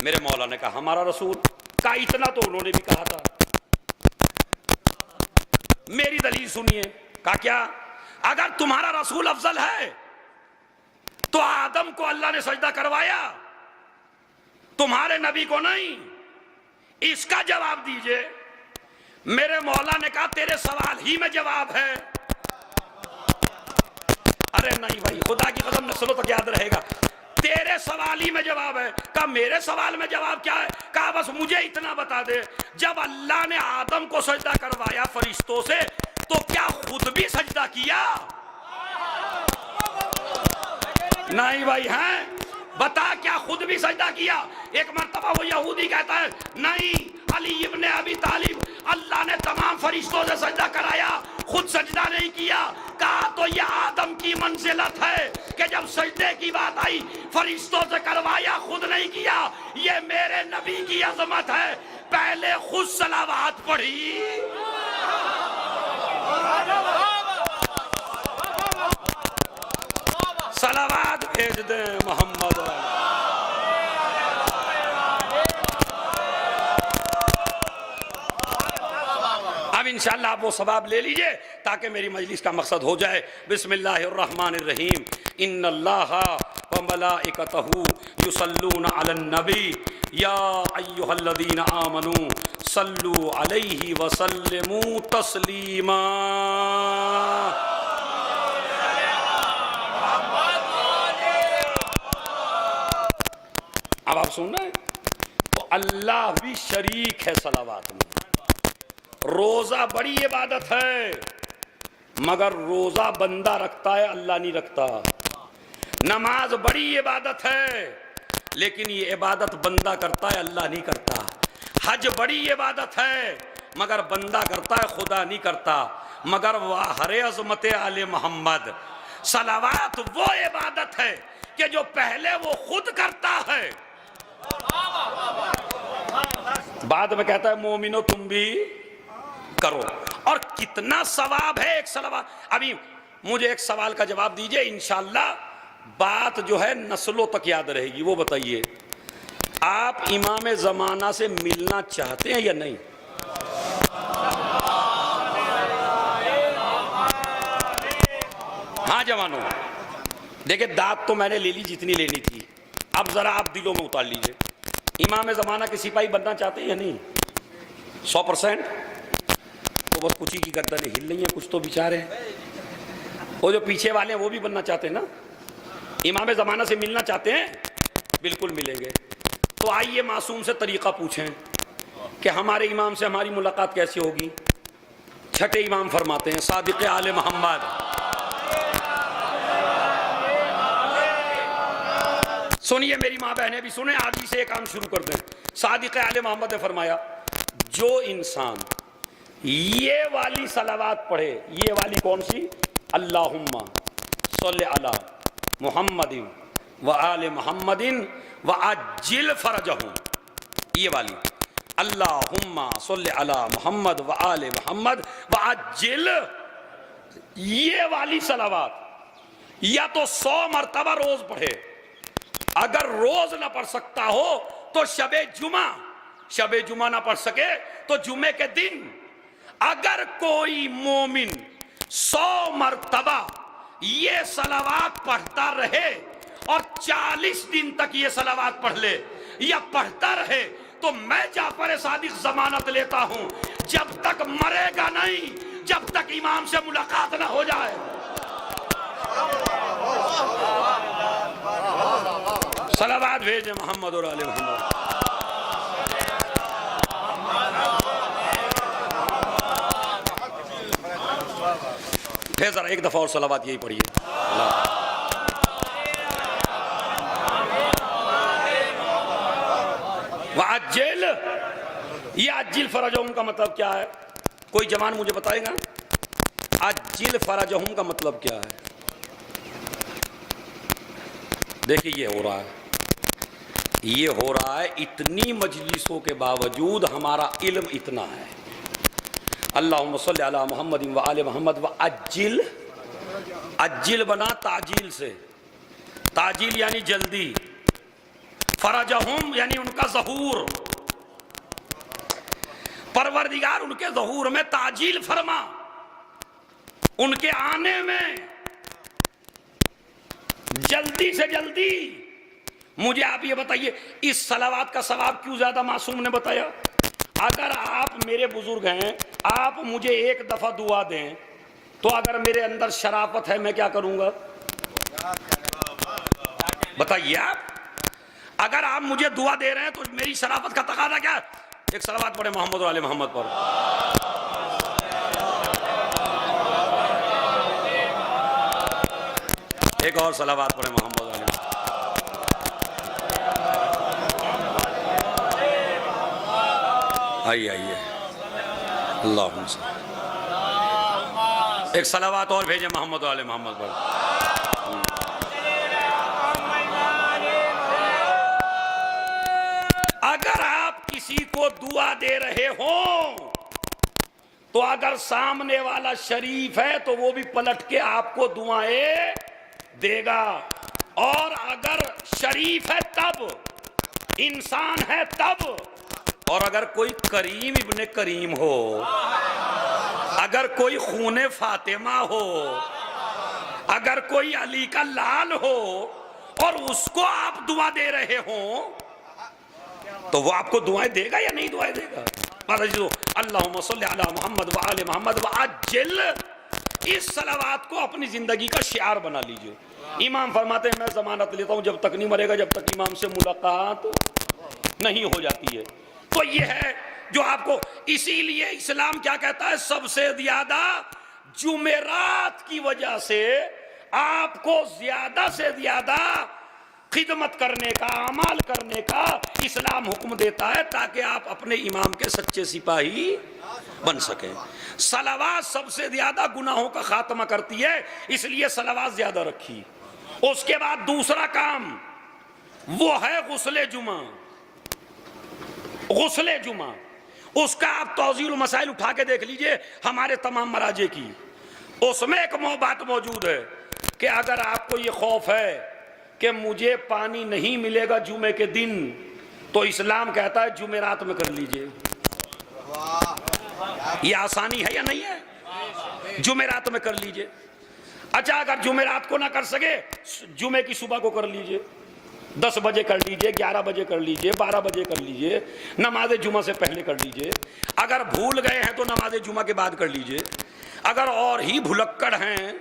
Speaker 2: मेरे मौला ने कहा हमारा रसूल। कहा इतना तो उन्होंने भी कहा था। मेरी दलील सुनिए। कहा क्या? अगर तुम्हारा रसूल अफजल है तो आदम को अल्लाह ने सजदा करवाया, तुम्हारे नबी को नहीं। इसका जवाब दीजिए। मेरे मौला ने कहा तेरे सवाल ही में जवाब है। अरे नहीं भाई, खुदा की कसम नस्लों तक याद रहेगा, तेरे सवाल ही में जवाब है। कहा मेरे सवाल में जवाब क्या है? कहा बस मुझे इतना बता दे, जब अल्लाह ने आदम को सजदा करवाया फरिश्तों से, तो क्या खुद भी सजदा किया? नहीं भाई, हैं बता क्या खुद भी सजदा किया? एक मर्तबा वो यहूदी कहता है नहीं, अली इब्ने अबी तालिब, अल्लाह ने तमाम फरिश्तों से सजदा कराया, खुद सजदा नहीं किया। कहा तो यह आदम की मंजिलत है कि जब सजदे की बात आई फरिश्तों से करवाया, खुद नहीं किया। ये मेरे नबी की अजमत है, पहले खुद सलावत पढ़ी। सलावत भेज दे मोहम्मद। अब इंशाअल्लाह आप वो सवाब ले लीजिए ताकि मेरी मजलिस का मकसद हो जाए। बिस्मिल्लाहिर्रहमानिर्रहीम। इन्नल्लाहा व मलाइकतहू युसल्लूना अलन नबी या अय्युहल्लज़ीना आमनू सल्लू अलैहि व सल्लिमू तस्लीमा। अब आप सुन रहे हैं, तो अल्लाह भी शरीक है सलावात में। रोजा बड़ी इबादत है, मगर रोजा बंदा रखता है, अल्लाह नहीं रखता। नमाज बड़ी इबादत है, लेकिन ये इबादत बंदा करता है, अल्लाह नहीं करता। हज बड़ी इबादत है, मगर बंदा करता है, खुदा नहीं करता। मगर वाह हरे अज़मत आले मोहम्मद, सलावात वो इबादत है कि जो पहले वो खुद करता है, बाद में कहता है मोमिनो तुम भी करो। और कितना सवाब है एक सलावत। अभी मुझे एक सवाल का जवाब दीजिए, इंशाअल्लाह बात जो है नस्लों तक याद रहेगी। वो बताइए, आप इमाम ज़माना से मिलना चाहते हैं या नहीं? हाँ जवानों, देखिए दाद तो मैंने ले ली जितनी लेनी थी, अब जरा आप दिलों में उतार लीजिए। इमाम ज़माना के सिपाही बनना चाहते हैं या नहीं? 100%। तो बस कुछ ही की गर्दनें हिल रही हैं, कुछ तो विचार है। वो जो पीछे वाले हैं वो भी बनना चाहते हैं ना, इमाम ज़माना से मिलना चाहते हैं? बिल्कुल मिलेंगे। तो आइए मासूम से तरीक़ा पूछें कि हमारे इमाम से हमारी मुलाकात कैसे होगी। छठे इमाम फरमाते हैं, सादिक़ आले मोहम्मद, सुनिए मेरी माँ बहनें भी सुने, आज ही से एक काम शुरू कर दें। सादिक़ आले मोहम्मद ने फरमाया, जो इंसान ये वाली सलावात पढ़े, ये वाली कौन सी? अल्लाहुम्मा सल्लि अला मुहम्मदिन व आले मुहम्मदिन व अज्जिल फरजहू, ये वाली अल्लाहुम्मा सल्लि अला मुहम्मद व आले मुहम्मद व अज्जिल, ये वाली सलावात या तो 100 मरतबा रोज पढ़े। अगर रोज ना पढ़ सकता हो तो शबे जुमा ना पढ़ सके तो जुमे के दिन अगर कोई मोमिन 100 मरतबा ये सलावात पढ़ता रहे और 40 दिन तक ये सलावात पढ़ ले या पढ़ता रहे, तो मैं जाफर सादिक जमानत लेता हूं, जब तक मरेगा नहीं, जब तक इमाम से मुलाकात ना हो जाए। सलावात भेजे मोहम्मद और आले मोहम्मद। फिर जरा एक दफा और सलावात यही पढ़िए। वअज्जिल, ये अज्जिल फरजहुम का मतलब क्या है? कोई जवान मुझे बताएगा अज्जिल फरजहुम का मतलब क्या है? देखिए ये हो रहा है, इतनी मजलिसों के बावजूद हमारा इल्म इतना है। अल्लाहुम्मा सल्ली अला मुहम्मद व आले मोहम्मद व अज्जिल, अज्जिल बना ताजील से, ताजील यानी जल्दी, फरजहुम यानी उनका ज़हूर, परवरदिगार उनके ज़हूर में ताजील फरमा, उनके आने में जल्दी से जल्दी। मुझे आप ये बताइए इस सलावात का सवाब क्यों ज्यादा मासूम ने बताया? अगर आप मेरे बुजुर्ग हैं, आप मुझे एक दफा दुआ दें, तो अगर मेरे अंदर शराफत है मैं क्या करूंगा? बताइए आप, अगर आप मुझे दुआ दे रहे हैं तो मेरी शराफत का तकादा क्या? एक सलावत पढ़े मोहम्मद वाले मोहम्मद पर। एक और सलावत पढ़े मोहम्मद वाले। आइए अल्लाह, एक सलावत और भेजे मोहम्मद वाले मोहम्मद पर। अगर आप किसी को दुआ दे रहे हो तो अगर सामने वाला शरीफ है तो वो भी पलट के आपको दुआएं देगा, और अगर शरीफ है तब, इंसान है तब, और अगर कोई करीम इब्ने करीम हो, अगर कोई खूने फातिमा हो, अगर कोई अली का लाल हो और उसको आप दुआ दे रहे हो तो वो आपको दुआएं देगा या नहीं दुआएं देगा? अल्लाहुम्मा सल्ली अला मुहम्मद व आले मोहम्मद व अज्जिल, इस सलावात को अपनी जिंदगी का शिआर बना लीजिए। इमाम फरमाते हैं मैं जमानत लेता हूं जब तक नहीं मरेगा, जब तक इमाम से मुलाकात नहीं हो जाती है। तो ये है जो आपको, इसीलिए इस्लाम क्या कहता है, सबसे ज्यादा जुमेरात की वजह से आपको ज्यादा से ज्यादा खिदमत करने का, अमाल करने का इस्लाम हुक्म देता है, ताकि आप अपने इमाम के सच्चे सिपाही बन सकें। सलावात सबसे ज्यादा गुनाहों का खात्मा करती है, इसलिए सलावात ज्यादा रखी। उसके बाद दूसरा काम वो है गुस्ले जुमा। गुस्ले जुमा, उसका आप तौजील मसाइल उठा के देख लीजिए हमारे तमाम मराजे की, उसमें एक बात मौजूद है कि अगर आपको ये खौफ है कि मुझे पानी नहीं मिलेगा जुमे के दिन, तो इस्लाम कहता है जुमेरात में कर लीजिए। ये आसानी है या नहीं है? जुमेरात में कर लीजिए। अच्छा, अगर जुमेरात को ना कर सके, जुमे की सुबह को कर लीजिए, 10 बजे कर लीजिए, 11 बजे कर लीजिए, 12 बजे कर लीजिए, नमाज जुमा से पहले कर लीजिए। अगर भूल गए हैं तो नमाज जुमा के बाद कर लीजिए। अगर और ही भुलक्कड़ हैं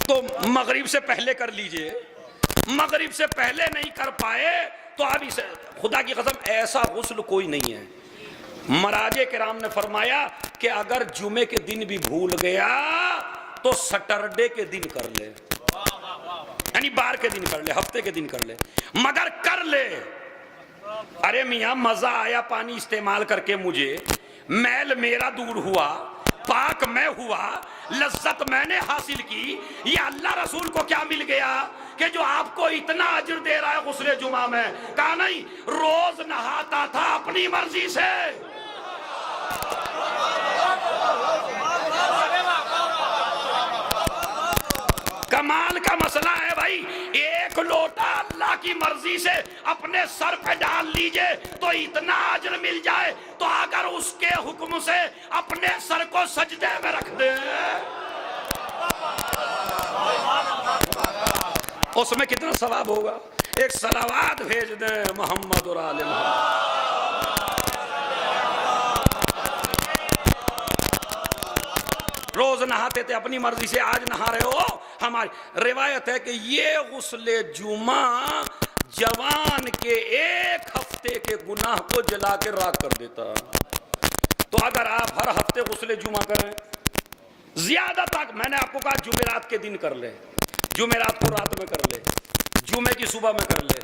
Speaker 2: तो मगरिब से पहले कर लीजिए। मगरिब से पहले नहीं कर पाए तो अब इसे, खुदा की कसम ऐसा गुस्ल कोई नहीं है। मराजे किराम ने फरमाया कि अगर जुमे के दिन भी भूल गया तो सैटरडे के दिन कर ले, यानी बार के दिन कर ले, हफ्ते के दिन कर ले, मगर कर ले। अरे मियां, मजा आया पानी इस्तेमाल करके, मुझे मैल मेरा दूर हुआ, पाक मैं हुआ, लज्जत मैंने हासिल की, ये अल्लाह रसूल को क्या मिल गया कि जो आपको इतना अजर दे रहा है गुस्ले जुमा में? कहा नहीं, रोज नहाता था अपनी मर्जी से। कमाल का मसला है भाई, एक लोटा अल्लाह की मर्जी से अपने सर पे डाल लीजिए तो इतना अजर मिल जाए, तो अगर उसके हुक्म से अपने सर को सजदे में रख दे उसमें कितना सवाब होगा। एक सलावात भेज दे मोहम्मद और आले मोहम्मद। रोज नहाते थे अपनी मर्जी से, आज नहा रहे हो। हमारी रिवायत है कि ये गुस्ले जुमा जवान के 1 हफ्ते के गुनाह को जला के राख कर देता। तो अगर आप हर हफ्ते गुस्ले जुमा करें, ज्यादा तक, मैंने आपको कहा जुमेरात के दिन कर ले, जुमेरात को रात में कर ले, जुमे की सुबह में कर ले,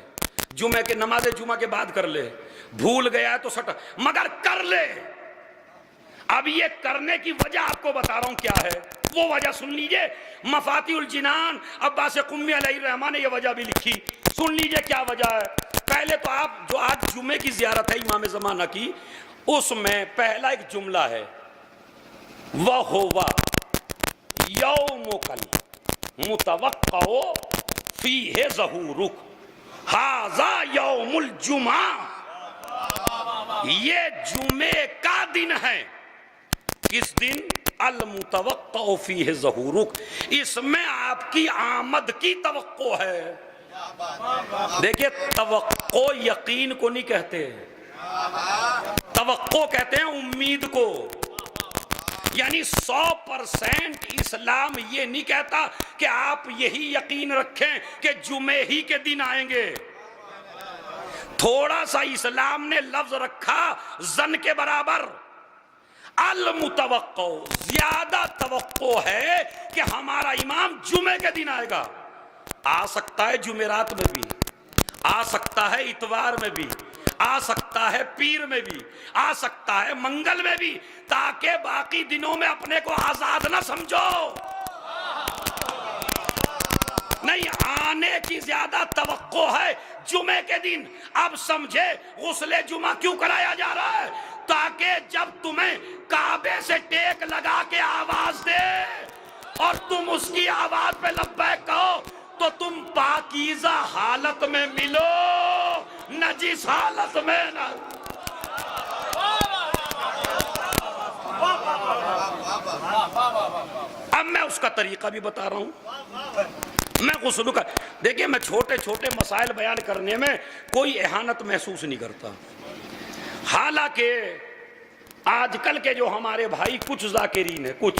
Speaker 2: जुमे के नमाज जुमा के बाद कर ले, भूल गया है तो सट, मगर कर ले। अब ये करने की वजह आपको बता रहा हूं क्या है, वो वजह सुन लीजिए। मफातिउल जिनान अब्बास कुम्मी अलैहिर्रहमान ने ये वजह भी लिखी, सुन लीजिए क्या वजह है। पहले तो आप जो आज जुमे की जियारत है इमाम ज़माना की, उसमें पहला एक जुमला है, वह हुवा यौमुकल मुतवक्कउ फीहि ज़हूरुक हाज़ा यौमुल जुमा। ये जुमे का दिन है। किस दिन? अल मुतवक्कउ फीहि ज़हूरुक, इसमें आपकी आमद की तवक्को है। देखिए, तवक्को यकीन को नहीं कहते, तवक्को कहते हैं उम्मीद को। यानी 100% इस्लाम ये नहीं कहता कि आप यही यकीन रखें कि जुमे ही के दिन आएंगे। थोड़ा सा इस्लाम ने लफ्ज रखा जन के बराबर, अल मुतवक्को, ज्यादा तवक्को है कि हमारा इमाम जुमे के दिन आएगा। आ सकता है जुमेरात में भी, आ सकता है इतवार में भी, आ सकता है पीर में भी, आ सकता है मंगल में भी, ताकि बाकी दिनों में अपने को आजाद ना समझो। नहीं, आने की ज्यादा तवक्को है जुमे के दिन। अब समझे गुस्ले जुमा क्यों कराया जा रहा है? ताकि जब तुम्हें काबे से टेक लगा के आवाज दे और तुम उसकी आवाज पे लब्बैक कहो, तो तुम पाकीज़ा हालत में मिलो, नजीस हालत में न। अब मैं उसका तरीका भी बता रहा हूं। मैं गुस्ल का, देखिए, मैं छोटे छोटे मसाइल बयान करने में कोई एहानत महसूस नहीं करता। हालांकि आजकल के जो हमारे भाई कुछ जाकिरीन है, कुछ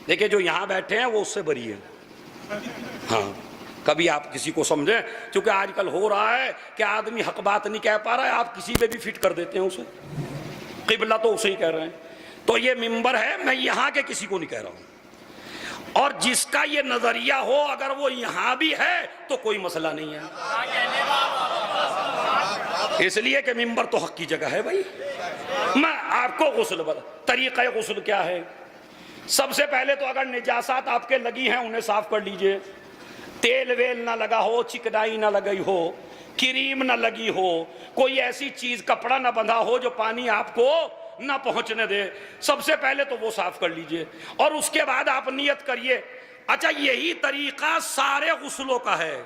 Speaker 2: देखिए जो यहां बैठे हैं वो उससे बरी है। हाँ, कभी आप किसी को समझें, क्योंकि आजकल हो रहा है कि आदमी हक बात नहीं कह पा रहा है, आप किसी पे भी फिट कर देते हैं उसे, किबला तो उसे ही कह रहे हैं। तो ये मिंबर है, मैं यहाँ के किसी को नहीं कह रहा हूँ। और जिसका ये नजरिया हो, अगर वो यहां भी है तो कोई मसला नहीं है, इसलिए कि मिंबर तो हक की जगह है भाई। मैं आपको गुस्ल बता, तरीका गुस्ल क्या है। सबसे पहले तो अगर निजासात आपके लगी हैं उन्हें साफ कर लीजिए। तेल वेल ना लगा हो, चिकनाई ना लगी हो, क्रीम ना लगी हो, कोई ऐसी चीज, कपड़ा ना बंधा हो जो पानी आपको ना पहुंचने दे। सबसे पहले तो वो साफ कर लीजिए और उसके बाद आप नियत करिए। अच्छा, यही तरीका सारे गुस्लों का है,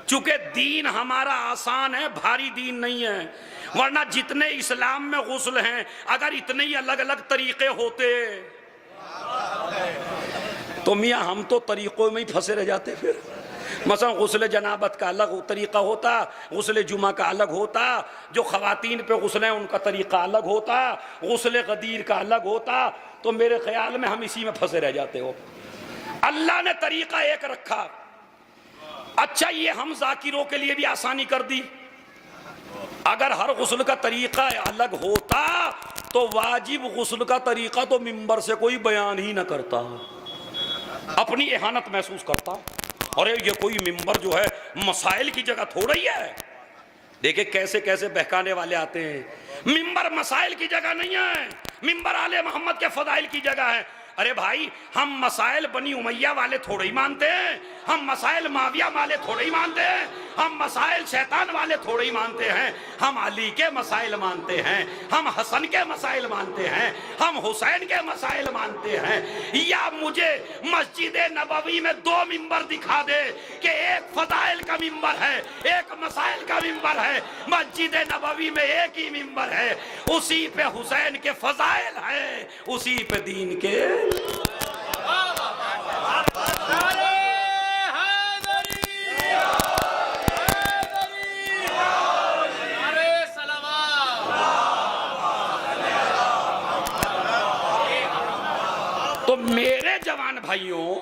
Speaker 2: चूंकि दीन हमारा आसान है, भारी दीन नहीं है। वरना जितने इस्लाम में गुस्ल हैं, अगर इतने ही अलग अलग तरीके होते तो मियाँ हम तो तरीकों में ही फंसे रह जाते। फिर मसलन गुस्ल जनाबत का अलग तरीका होता, गुस्ल जुमा का अलग होता, जो खवातीन पे गुस्ल हैं उनका तरीका अलग होता, गुस्ल गदीर का अलग होता। तो मेरे ख्याल में हम इसी में फंसे रह जाते हो। अल्लाह ने तरीका एक रखा। अच्छा, ये हम जाकिरों के लिए भी आसानी कर दी। अगर हर गुस्ल का तरीका अलग होता तो वाजिब गुस्ल का तरीका तो मिंबर से कोई बयान ही ना करता, अपनी एहानत महसूस करता। अरे ये कोई मिंबर जो है मसाइल की जगह थोड़ा ही है। देखिए कैसे कैसे बहकाने वाले आते हैं। मिंबर मसाइल की जगह नहीं है, मिंबर आले मोहम्मद के फदाइल की जगह है। अरे भाई, हम मसाइल बनी उमैया वाले थोड़े ही मानते हैं, हम मसाइल माविया वाले थोड़े ही मानते हैं, हम मसाइल शैतान वाले थोड़े ही मानते हैं। हम अली के मसाइल मानते हैं, हम हसन के मसाइल मानते हैं, हम हुसैन के मसाइल मानते हैं। या मुझे मस्जिद नबवी में 2 मिंबर दिखा दे कि एक फदाइल का मिंबर है, एक मसाइल का मिंबर है। मस्जिद नबवी में एक ही मिंबर है, उसी पे हुसैन के फजाइल है, उसी पे दीन के। तो मेरे जवान भाइयों,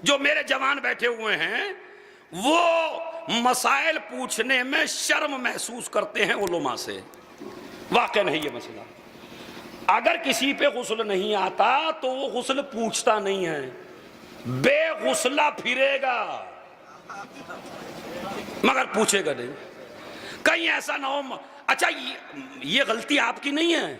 Speaker 2: जो मेरे जवान बैठे हुए हैं, वो मसाइल पूछने में शर्म महसूस करते हैं उलमा से। वाकई नहीं ये मसला। अगर किसी पे गुस्ल नहीं आता तो वो गुस्ल पूछता नहीं है, बेगुस्ला फिरेगा मगर पूछेगा नहीं। कहीं ऐसा ना हो। अच्छा, ये गलती आपकी नहीं है,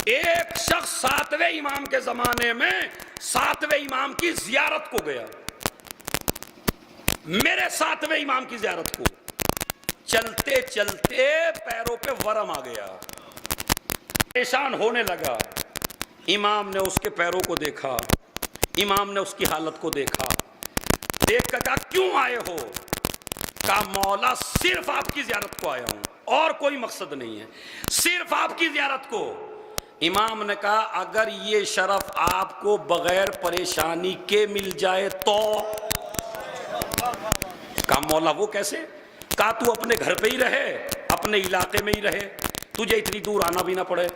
Speaker 2: एक शख्स सातवें इमाम के जमाने में सातवें इमाम की जियारत को गया, मेरे सातवें इमाम की जियारत को। चलते चलते पैरों पे वरम आ गया, परेशान होने लगा। इमाम ने उसके पैरों को देखा, इमाम ने उसकी हालत को देखा, देख कर कहा क्यों आए हो? कहा मौला सिर्फ आपकी जियारत को आया हूं, और कोई मकसद नहीं है, सिर्फ आपकी जियारत को। इमाम ने कहा अगर ये शरफ आपको बगैर परेशानी के मिल जाए तो? कहा मौला वो कैसे? कहा तू अपने घर पे ही रहे, अपने इलाके में ही रहे, तुझे इतनी दूर आना भी ना पड़े,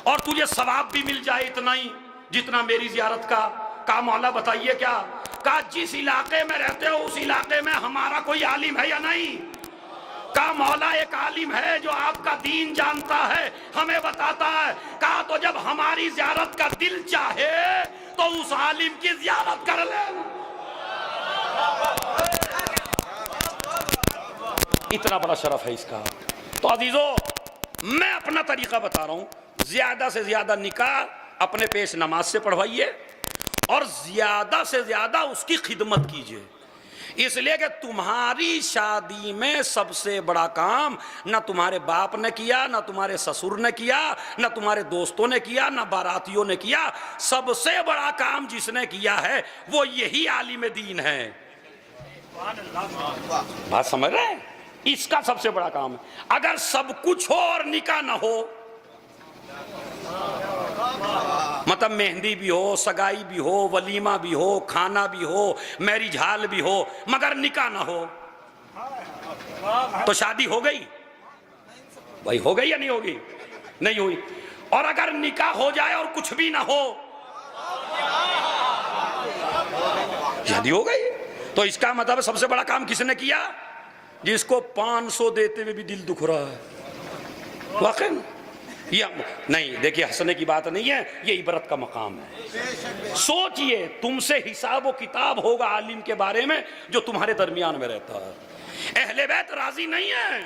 Speaker 2: और तुझे सवाब भी मिल जाए इतना ही जितना मेरी जियारत का। कहा मौला बताइए क्या? कहा जिस इलाके में रहते हो उस इलाके में हमारा कोई आलिम है या नहीं? कहा मौला एक आलिम है जो आपका दीन जानता है, हमें बताता है। कहा तो जब हमारी जियारत का दिल चाहे तो उस आलिम की जियारत कर ले। इतना बड़ा शरफ है इसका। तो अजीजों मैं अपना तरीका बता रहा हूं, ज्यादा से ज्यादा निकाह अपने पेश नमाज से पढ़वाइए और ज्यादा से ज्यादा उसकी खिदमत कीजिए, इसलिए कि तुम्हारी शादी में सबसे बड़ा काम ना तुम्हारे बाप ने किया, ना तुम्हारे ससुर ने किया, ना तुम्हारे दोस्तों ने किया, ना बारातियों ने किया। सबसे बड़ा काम जिसने किया है वो यही आलिम दीन है। बात समझ रहे हैं? इसका सबसे बड़ा काम है। अगर सब कुछ हो और निकाह ना हो, मतलब मेहंदी भी हो, सगाई भी हो, वलीमा भी हो, खाना भी हो, मैरिज हाल भी हो, मगर निकाह ना हो तो शादी हो गई? भाई हो गई या नहीं होगी? नहीं हुई। और अगर निकाह हो जाए और कुछ भी ना हो, शादी हो गई। तो इसका मतलब सबसे बड़ा काम किसने किया? जिसको 500 देते हुए भी दिल दुख रहा है। वाकई ये नहीं, देखिए हंसने की बात नहीं है, ये इबरत का मकाम है। सोचिए तुमसे हिसाब व किताब होगा आलिम के बारे में जो तुम्हारे दरमियान में रहता है। अहले बैत राजी नहीं है,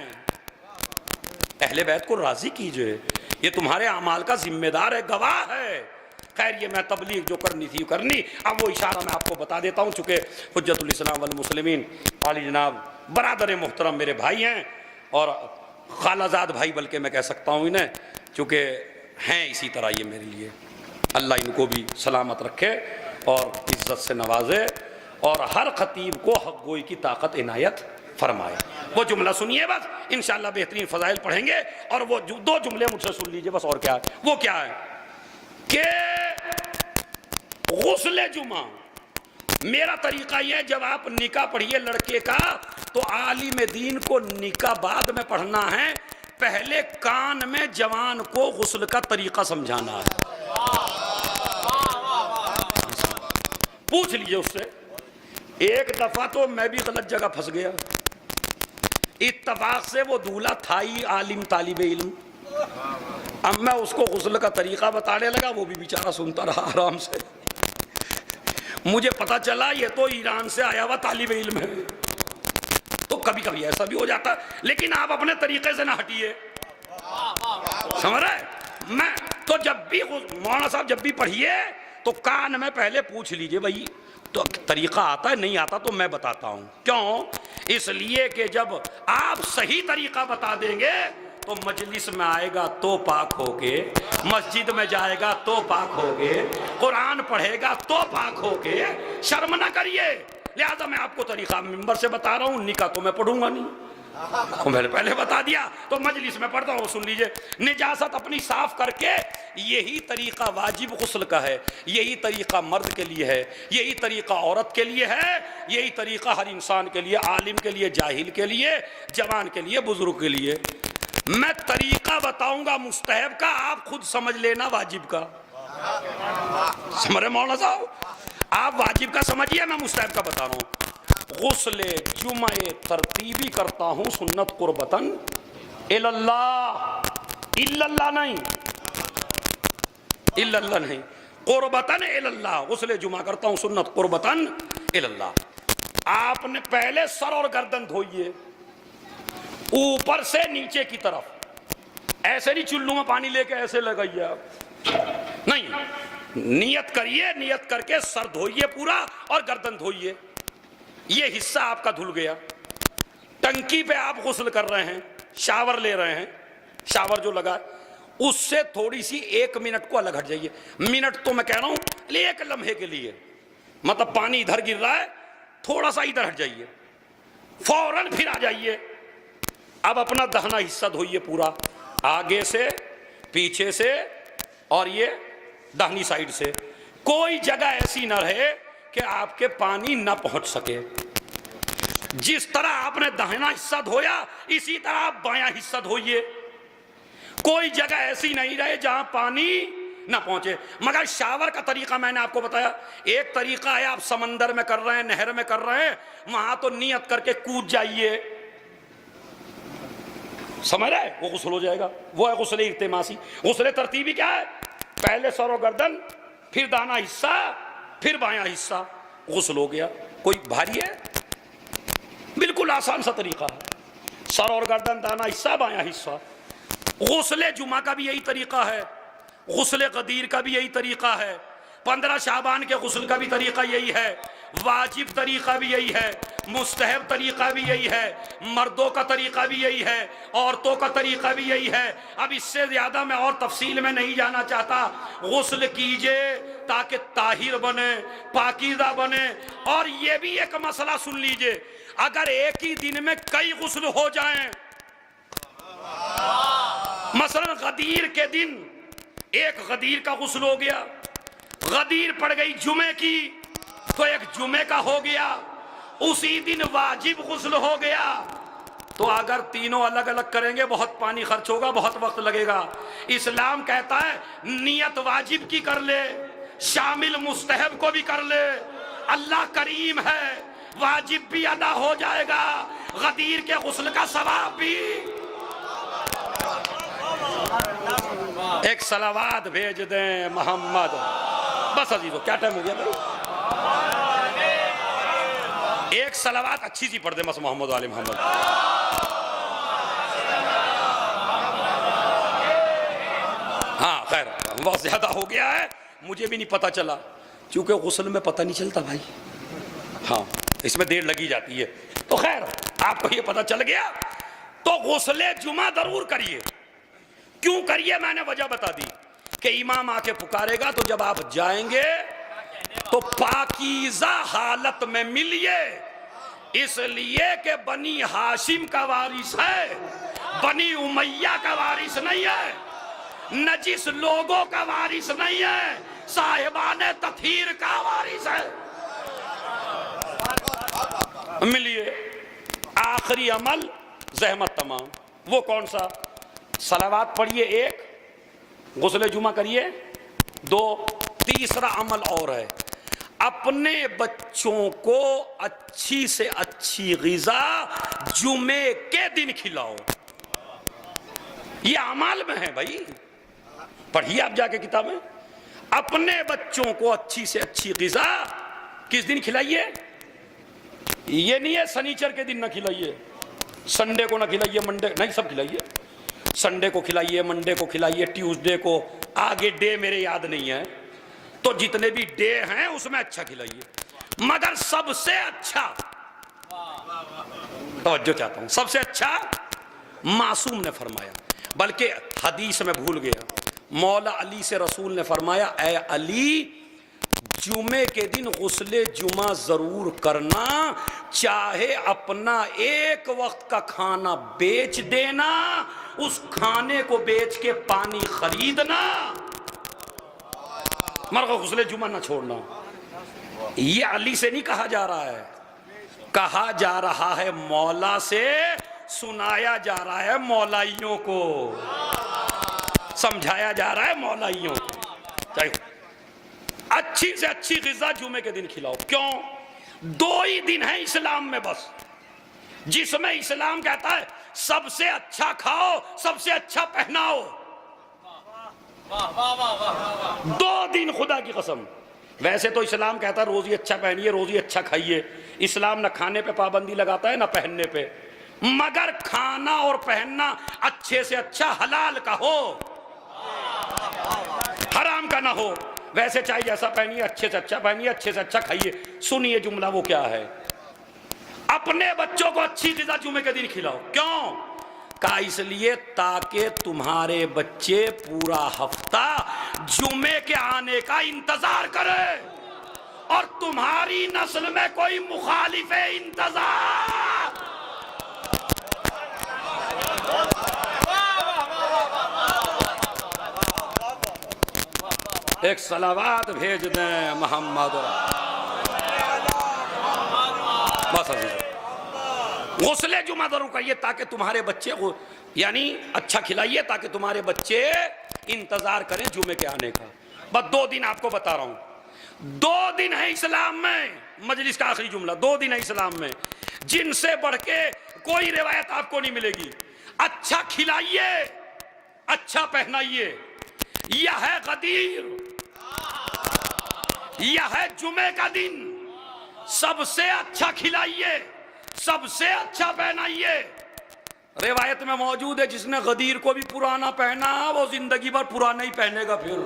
Speaker 2: अहले बैत को राजी कीजिए, ये तुम्हारे अमाल का जिम्मेदार है, गवाह है। खैर ये मैं तबलीग जो करनी थी करनी, अब वो इशारा मैं आपको बता देता हूँ। चूँकि हुज्जतुल इस्लाम वल मुस्लिमीन आली जनाब बरादर मोहतरम मेरे भाई हैं और खालाजाद भाई बल्कि मैं कह सकता हूँ इन्हें, चूँकि हैं इसी तरह ये मेरे लिए। अल्लाह इनको भी सलामत रखे और इज़्ज़त से नवाजे और हर खतीब को हक़ गोई की ताकत इनायत फरमाए। वो जुमला सुनिए बस, इंशाअल्लाह बेहतरीन फ़ज़ाइल पढ़ेंगे। और वो 2 जुमले मुझसे सुन लीजिए बस। और क्या है? वो क्या है कि गुस्ल जुमा, मेरा तरीका यह है जब आप निकाह पढ़िए लड़के का तो आलिम दीन को निकाह बाद में पढ़ना है, पहले कान में जवान को गुस्ल का तरीका समझाना है। पूछ लीजिए उससे। एक दफा तो मैं भी गलत जगह फंस गया, इत्तफाक से वो दूल्हा था ही आलिम तालिबे इल्म। अब मैं उसको गुस्ल का तरीका बताने लगा, वो भी बेचारा सुनता रहा आराम से। मुझे पता चला ये तो ईरान से आया हुआ तालिबे इल्म है। तो कभी कभी ऐसा भी हो जाता, लेकिन आप अपने तरीके से ना हटिए, समझ रहे? मैं तो जब भी मौलाना साहब जब भी पढ़िए तो कान में पहले पूछ लीजिए भाई तो तरीका आता है, नहीं आता तो मैं बताता हूं। क्यों? इसलिए कि जब आप सही तरीका बता देंगे तो मजलिस में आएगा तो पाक होके, मस्जिद में जाएगा तो पाक होगे, कुरान पढ़ेगा तो पाक होके। शर्म ना करिए। लिहाजा मैं आपको तरीका मिंबर से बता रहा हूँ, निकाह तो मैं पढ़ूंगा नहीं, तो मैंने पहले बता दिया तो मजलिस में पढ़ता हूँ। सुन लीजिए, निजासत अपनी साफ करके, यही तरीका वाजिब गुस्ल का है, यही तरीका मर्द के लिए है, यही तरीका औरत के लिए है, यही तरीका हर इंसान के लिए, आलिम के लिए, जाहिल के लिए, जवान के लिए, बुजुर्ग के लिए। मैं तरीका बताऊंगा मुस्तहब का, आप खुद समझ लेना वाजिब का। समझ रहे मौलाना साहब? आप वाजिब का समझिए, मैं मुस्तहब का बता रहा हूँ। गुस्ले जुमे तरतीबी करता हूँ सुन्नत कुर्बतन इल्लल्लाह, इल्लल्लाह नहीं, इल्लल्लाह नहीं, कुर्बतन इल्लल्लाह। गुस्ले जुमा करता हूँ सुन्नत कुर्बतन इल्लल्लाह। आपने पहले सर और गर्दन धोइए, ऊपर से नीचे की तरफ, ऐसे नहीं चुल्लू में पानी लेके ऐसे लगाइए आप, नहीं, नियत करिए, नियत करके सर धोइए पूरा और गर्दन धोइए। ये हिस्सा आपका धुल गया। टंकी पे आप गुस्ल कर रहे हैं, शावर ले रहे हैं, शावर जो लगा उससे थोड़ी सी 1 मिनट को अलग हट जाइए। मिनट तो मैं कह रहा हूं 1 लम्हे के लिए, मतलब पानी इधर गिर रहा है, थोड़ा सा इधर हट जाइए, फौरन फिर आ जाइए। अब अपना दाहिना हिस्सा धोइए पूरा, आगे से, पीछे से और ये दाहिनी साइड से। कोई जगह ऐसी न रहे कि आपके पानी न पहुंच सके। जिस तरह आपने दाहिना हिस्सा धोया इसी तरह आप बायां हिस्सा धोइए। कोई जगह ऐसी नहीं रहे जहां पानी ना पहुंचे। मगर शावर का तरीका मैंने आपको बताया। एक तरीका है आप समंदर में कर रहे हैं, नहर में कर रहे हैं, वहां तो नियत करके कूद जाइए, समझ रहे, वो गुस्ल हो जाएगा। वो है गुस्ले इल्तिमासी। गुस्ले तरतीबी क्या है? पहले सर और गर्दन, फिर दाना हिस्सा, फिर बायां हिस्सा, गुस्ल हो गया। कोई भारी है? बिल्कुल आसान सा तरीका है। सर और गर्दन, दाना हिस्सा, बायां हिस्सा। गुस्ले जुमा का भी यही तरीका है, गुस्ले गदीर का भी यही तरीका है, 15 शाबान के गुस्ल का भी तरीका यही है, वाजिब तरीका भी यही है, मुस्तहब तरीका भी यही है, मर्दों का तरीका भी यही है, औरतों का तरीका भी यही है। अब इससे ज्यादा मैं और तफसील में नहीं जाना चाहता। गुस्ल कीजिए ताकि ताहिर बने, पाकीज़ा बने। और ये भी एक मसला सुन लीजिए, अगर एक ही दिन में कई गुस्ल हो जाएं, मसलन गदीर के दिन एक गदीर का गुस्ल हो गया, गदीर पड़ गई जुमे की तो एक जुमे का हो गया, उसी दिन वाजिब गुस्ल हो गया, तो अगर तीनों अलग अलग करेंगे बहुत पानी खर्च होगा, बहुत वक्त लगेगा। इस्लाम कहता है नियत वाजिब की कर ले, शामिल मुस्तहब को भी कर ले। अल्लाह करीम है, वाजिब भी अदा हो जाएगा, गदीर के गुस्ल का सवाब भी। एक सलावात भेज दें मोहम्मद। बस अजीजों, क्या टाइम हो गया भाई? एक सलावात अच्छी सी पढ़ दे बस मोहम्मद वाले मोहम्मद। हाँ खैर, बहुत ज्यादा हो गया है, मुझे भी नहीं पता चला, क्योंकि गुस्ल में पता नहीं चलता भाई। हाँ, इसमें देर लगी जाती है। तो खैर आपको ये पता चल गया, तो गुस्ले जुमा जरूर करिए। क्यों करिए मैंने वजह बता दी कि इमाम आके पुकारेगा तो जब आप जाएंगे तो पाकीज़ा हालत में मिलिए, इसलिए कि बनी हाशिम का वारिस है, बनी उमैया का वारिस नहीं है, नजिस लोगों का वारिस नहीं है, साहिबाने तथहीर का वारिस है। मिलिए। आखिरी अमल ज़हमत तमाम। वो कौन सा? सलावात पढ़िए 1, गुस्ले जुमा करिए 2, तीसरा अमल और है, अपने बच्चों को अच्छी से अच्छी ग़िज़ा जुमे के दिन खिलाओ। ये अमाल में है भाई, पढ़िए आप जाके किताबें। अपने बच्चों को अच्छी से अच्छी ग़िज़ा किस दिन खिलाइए? ये नहीं है शनिचर के दिन ना खिलाइए, संडे को ना खिलाइए, मंडे नहीं, सब खिलाइए। संडे को खिलाइए, मंडे को खिलाइए, ट्यूसडे को, आगे डे मेरे याद नहीं है, तो जितने भी डे हैं उसमें अच्छा खिलाइए। मगर सबसे अच्छा, तवज्जो चाहता हूं, सबसे अच्छा मासूम ने फरमाया, बल्कि हदीस में भूल गया, मौला अली से रसूल ने फरमाया, ए अली जुमे के दिन गुस्ले जुमा जरूर करना, चाहे अपना एक वक्त का खाना बेच देना, उस खाने को बेच के पानी खरीदना, मगर गुस्ले जुमा ना छोड़ना। ये अली से नहीं कहा जा रहा है, कहा जा रहा है मौला से, सुनाया जा रहा है मौलाइयों को, समझाया जा रहा है मौलाइयों को। अच्छी से अच्छी ग़िज़ा जुमे के दिन खिलाओ। क्यों? 2 ही दिन है इस्लाम में बस, जिसमें इस्लाम कहता है सबसे अच्छा खाओ, सबसे अच्छा पहनाओ। 2 दिन खुदा की कसम। वैसे तो इस्लाम कहता है रोजी अच्छा पहनिए, रोजी अच्छा खाइए। इस्लाम ना खाने पे पाबंदी लगाता है ना पहनने पे, मगर खाना और पहनना अच्छे से अच्छा हलाल का हो, हराम का ना हो, वैसे चाहे जैसा पहनिए, अच्छे से अच्छा पहनिए, अच्छे से अच्छा खाइए। सुनिए जुमला वो क्या है। अपने बच्चों को अच्छी ग़िज़ा जुमे के दिन खिलाओ। क्यों? कहा इसलिए ताकि तुम्हारे बच्चे पूरा हफ्ता जुमे के आने का इंतजार करें और तुम्हारी नस्ल में कोई मुखालिफ इंतजार। एक सलावात भेज दें मोहम्मद। बस गुस्ले जुमा जरूर करिए ताकि तुम्हारे बच्चे को, यानी अच्छा खिलाइए ताकि तुम्हारे बच्चे इंतजार करें जुमे के आने का। बस 2 दिन आपको बता रहा हूं, 2 दिन है इस्लाम में, मजलिस का आखिरी जुमला, 2 दिन है इस्लाम में जिनसे बढ़ के कोई रिवायत आपको नहीं मिलेगी। अच्छा खिलाइए, अच्छा पहनाइए, यह है गदीर, यह है जुमे का दिन। सबसे अच्छा खिलाइए, सबसे अच्छा पहनाइए। रिवायत में मौजूद है जिसने गदीर को भी पुराना पहना वो जिंदगी भर पुराना ही पहनेगा। फिर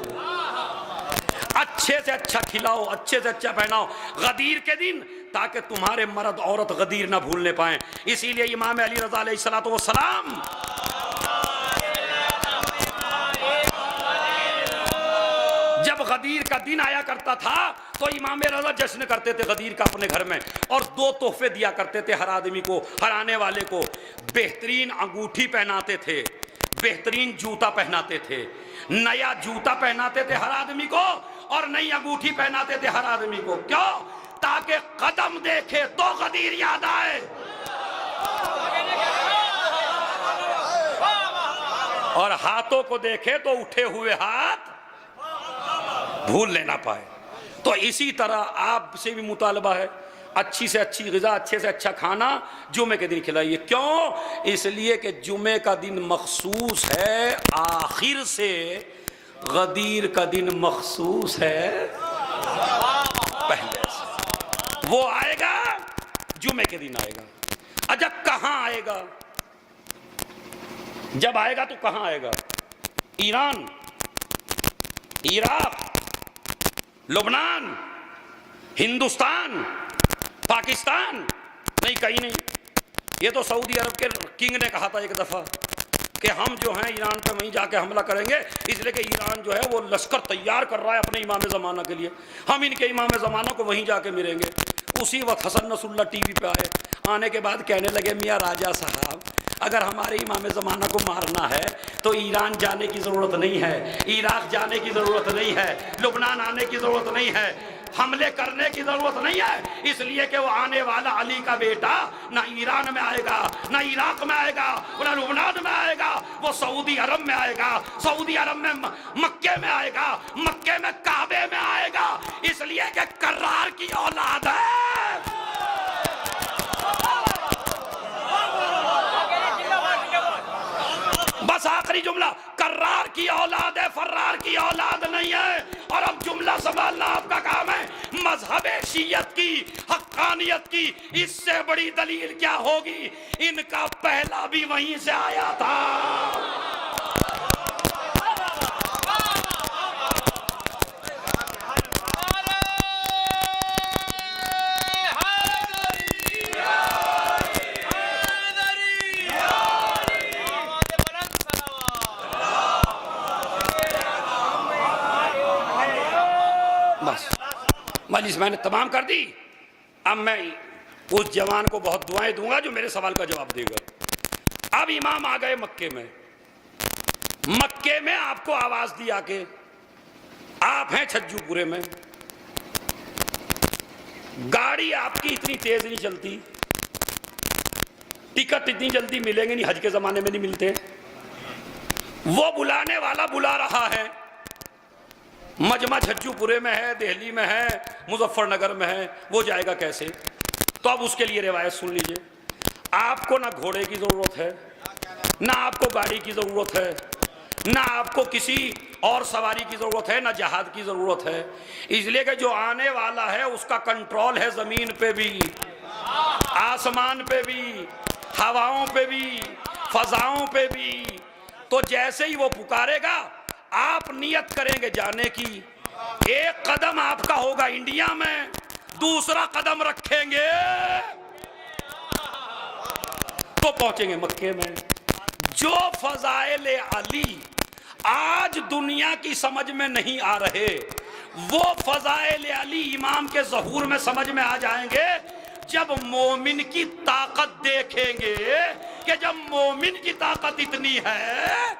Speaker 2: अच्छे से अच्छा खिलाओ, अच्छे से अच्छा पहनाओ गदीर के दिन, ताकि तुम्हारे मर्द औरत गदीर ना भूलने पाए। इसीलिए इमाम अली रज़ा अलैहिस्सलातु वस्सलाम जब गदीर का दिन आया करता था तो इमाम रज़ा जश्न करते थे गदीर का अपने घर में, और 2 तोहफे दिया करते थे हर आदमी को, हर आने वाले को। बेहतरीन अंगूठी पहनाते थे, बेहतरीन जूता पहनाते थे, नया जूता पहनाते थे हर आदमी को, और नई अंगूठी पहनाते थे हर आदमी को। क्यों? ताकि कदम देखे तो गदीर याद आए और हाथों को देखे तो उठे हुए हाथ भूल लेना पाए। तो इसी तरह आपसे भी मुतालबा है, अच्छी से अच्छी ग़िज़ा, अच्छे से अच्छा खाना जुमे के दिन खिलाइए। क्यों? इसलिए कि जुमे का दिन मखसूस है आखिर से, गदीर का दिन मखसूस है पहले से। वो आएगा जुमे के दिन आएगा। अच्छा कहाँ आएगा? जब आएगा तो कहाँ आएगा? ईरान, इराक, लुबनान, हिंदुस्तान, पाकिस्तान? नहीं, कहीं नहीं। ये तो सऊदी अरब के किंग ने कहा था एक दफ़ा कि हम जो हैं ईरान पे वहीं जाके हमला करेंगे, इसलिए कि ईरान जो है वो लश्कर तैयार कर रहा है अपने इमाम ज़माना के लिए, हम इनके इमाम ज़माना को वहीं जाके मिलेंगे। उसी वक्त हसन नसरुल्लाह टीवी पे आए, आने के बाद कहने लगे मियाँ राजा साहब, अगर हमारे इमाम ज़माना को मारना है तो ईरान जाने की ज़रूरत नहीं है, इराक जाने की ज़रूरत नहीं है, लुबनान आने की ज़रूरत नहीं है, हमले करने की ज़रूरत नहीं है। इसलिए कि वो आने वाला अली का बेटा ना ईरान में आएगा, ना इराक में आएगा, ना लुबनान में आएगा, वो सऊदी अरब में आएगा, सऊदी अरब में मक्के में आएगा, मक्के में काबे में आएगा। इसलिए कि कर्रार की औलाद है। बस आखिरी जुमला, कर्रार की औलाद है, फर्रार की औलाद नहीं है। और अब जुमला संभालना आपका काम है। मजहब शियत की, हक्कानियत की इससे बड़ी दलील क्या होगी? इनका पहला भी वहीं से आया था। मजलिस मैंने तमाम कर दी। अब मैं उस जवान को बहुत दुआएं दूंगा जो मेरे सवाल का जवाब देगा। अब इमाम आ गए मक्के में। मक्के में आपको आवाज दी आके, आप हैं छज्जूपुरे में, गाड़ी आपकी इतनी तेज नहीं चलती, टिकट इतनी जल्दी मिलेंगे नहीं, हज के जमाने में नहीं मिलते। वो बुलाने वाला बुला रहा है, मजमा छज्जूपुरे में है, दिल्ली में है, मुजफ्फरनगर में है, वो जाएगा कैसे? तो अब उसके लिए रिवायत सुन लीजिए। आपको ना घोड़े की ज़रूरत है, ना आपको गाड़ी की ज़रूरत है, ना आपको किसी और सवारी की ज़रूरत है, ना जहाज की ज़रूरत है। इसलिए कि जो आने वाला है उसका कंट्रोल है ज़मीन पे भी, आसमान पे भी, हवाओं पे भी, फजाओं पे भी। तो जैसे ही वो पुकारेगा आप नियत करेंगे जाने की, एक कदम आपका होगा इंडिया में, दूसरा कदम रखेंगे तो पहुंचेंगे मक्के में। जो फजाइल अली आज दुनिया की समझ में नहीं आ रहे, वो फजाइल अली इमाम के ज़हूर में समझ में आ जाएंगे जब मोमिन की ताकत देखेंगे कि जब मोमिन की ताकत इतनी है।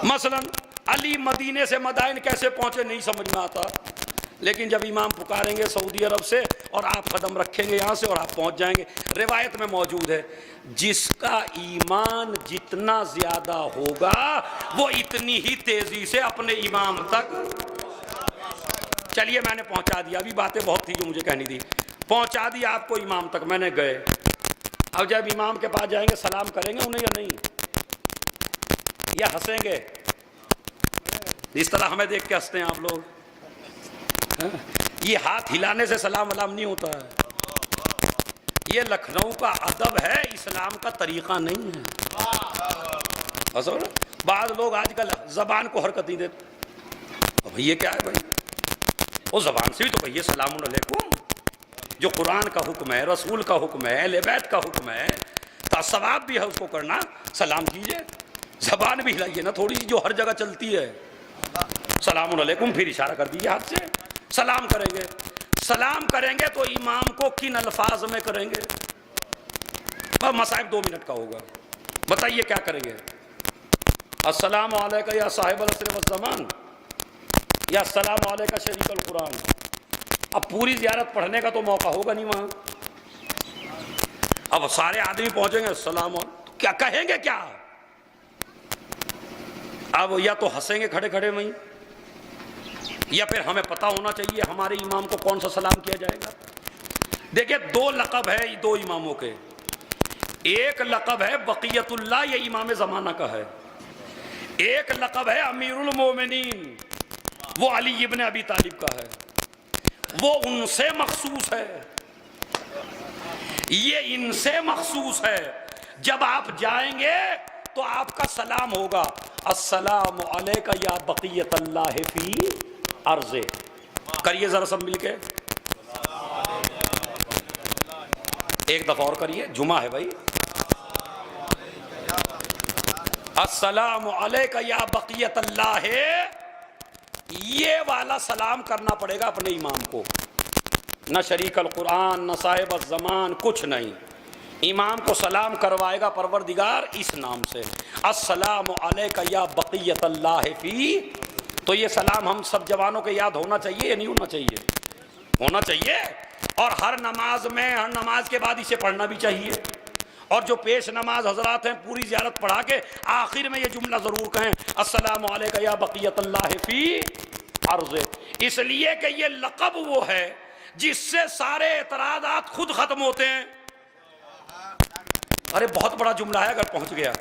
Speaker 2: मसलन अली मदीने से मदाइन कैसे पहुंचे नहीं समझ में आता, लेकिन जब इमाम पुकारेंगे सऊदी अरब से और आप कदम रखेंगे यहाँ से और आप पहुंच जाएंगे। रिवायत में मौजूद है, जिसका ईमान जितना ज्यादा होगा वो इतनी ही तेजी से अपने इमाम तक। चलिए मैंने पहुंचा दिया, अभी बातें बहुत थी जो मुझे कहनी थी, पहुंचा दिया आपको इमाम तक, मैंने गए। अब जब इमाम के पास जाएंगे सलाम करेंगे उन्हें या नहीं, या हंसेंगे इस तरह हमें देख के हंसते हैं आप लोग? ये हाथ हिलाने से सलाम वलाम नहीं होता है, ये लखनऊ का अदब है, इस्लाम का तरीका नहीं है। बाद लोग आजकल जबान को हरकत नहीं देते, भैया क्या है भाई, वो जबान से भी तो भैया सलाम अलैकुम, जो कुरान का हुक्म है, रसूल का हुक्म है, अहले बैत का हुक्म है, तो सवाब भी है उसको करना, सलाम कीजिए, जबान भी हिलाइए ना थोड़ी सी जो हर जगह चलती है। सलाम अलैकुम, फिर इशारा कर दीजिए हाथ से, सलाम करेंगे। सलाम करेंगे तो इमाम को किन अल्फाज में करेंगे? बस मसाइब 2 मिनट का होगा, बताइए क्या करेंगे? अस्सलाम वालेकुम या साहिब अल-असर वज़्ज़मान, या अस्सलाम वालेकुम शरीक अल कुरान। अब पूरी ज़ियारत पढ़ने का तो मौका होगा नहीं वहाँ, अब सारे आदमी पहुँचेंगे अस्सलाम, तो क्या कहेंगे क्या? अब या तो हंसेंगे खड़े खड़े वहीं, या फिर हमें पता होना चाहिए हमारे इमाम को कौन सा सलाम किया जाएगा। देखिए 2 लक़ब है 2 इमामों के, एक लक़ब है बक़ियतुल्लाह, ये इमाम ज़माना का है, एक लक़ब है अमीरुल मोमिनीन, वो अली इब्न अबी तालिब का है, वो उनसे मखसूस है, ये इनसे मखसूस है। जब आप जाएंगे तो आपका सलाम होगा, अस्सलामु अलैका या बक़ियतुल्लाह फी अर्ज़े। करिए जरा सब मिलके, एक दफा और करिए, जुमा है भाई। अस्सलामु अलैका या बक़ियतुल्लाह, ये वाला सलाम करना पड़ेगा अपने इमाम को, न शरीक अल कुरान न साहिब ज़मान कुछ नहीं, इमाम को सलाम करवाएगा परवरदिगार इस नाम से, अस्सलामु अलैका या बक़ियतुल्लाह फी। तो ये सलाम हम सब जवानों के याद होना चाहिए या नहीं होना चाहिए? होना चाहिए, और हर नमाज में, हर नमाज के बाद इसे पढ़ना भी चाहिए। और जो पेश नमाज हजरात हैं पूरी ज़ियारत पढ़ा के आखिर में ये जुमला ज़रूर कहें, अस्सलामु अलैका या बक़ियतुल्लाह फी अर्ज़े, इसलिए कि ये लक़ब वो है जिससे सारे एतराज़ात खुद ख़त्म होते हैं। अरे बहुत बड़ा जुमला है, अगर पहुंच गया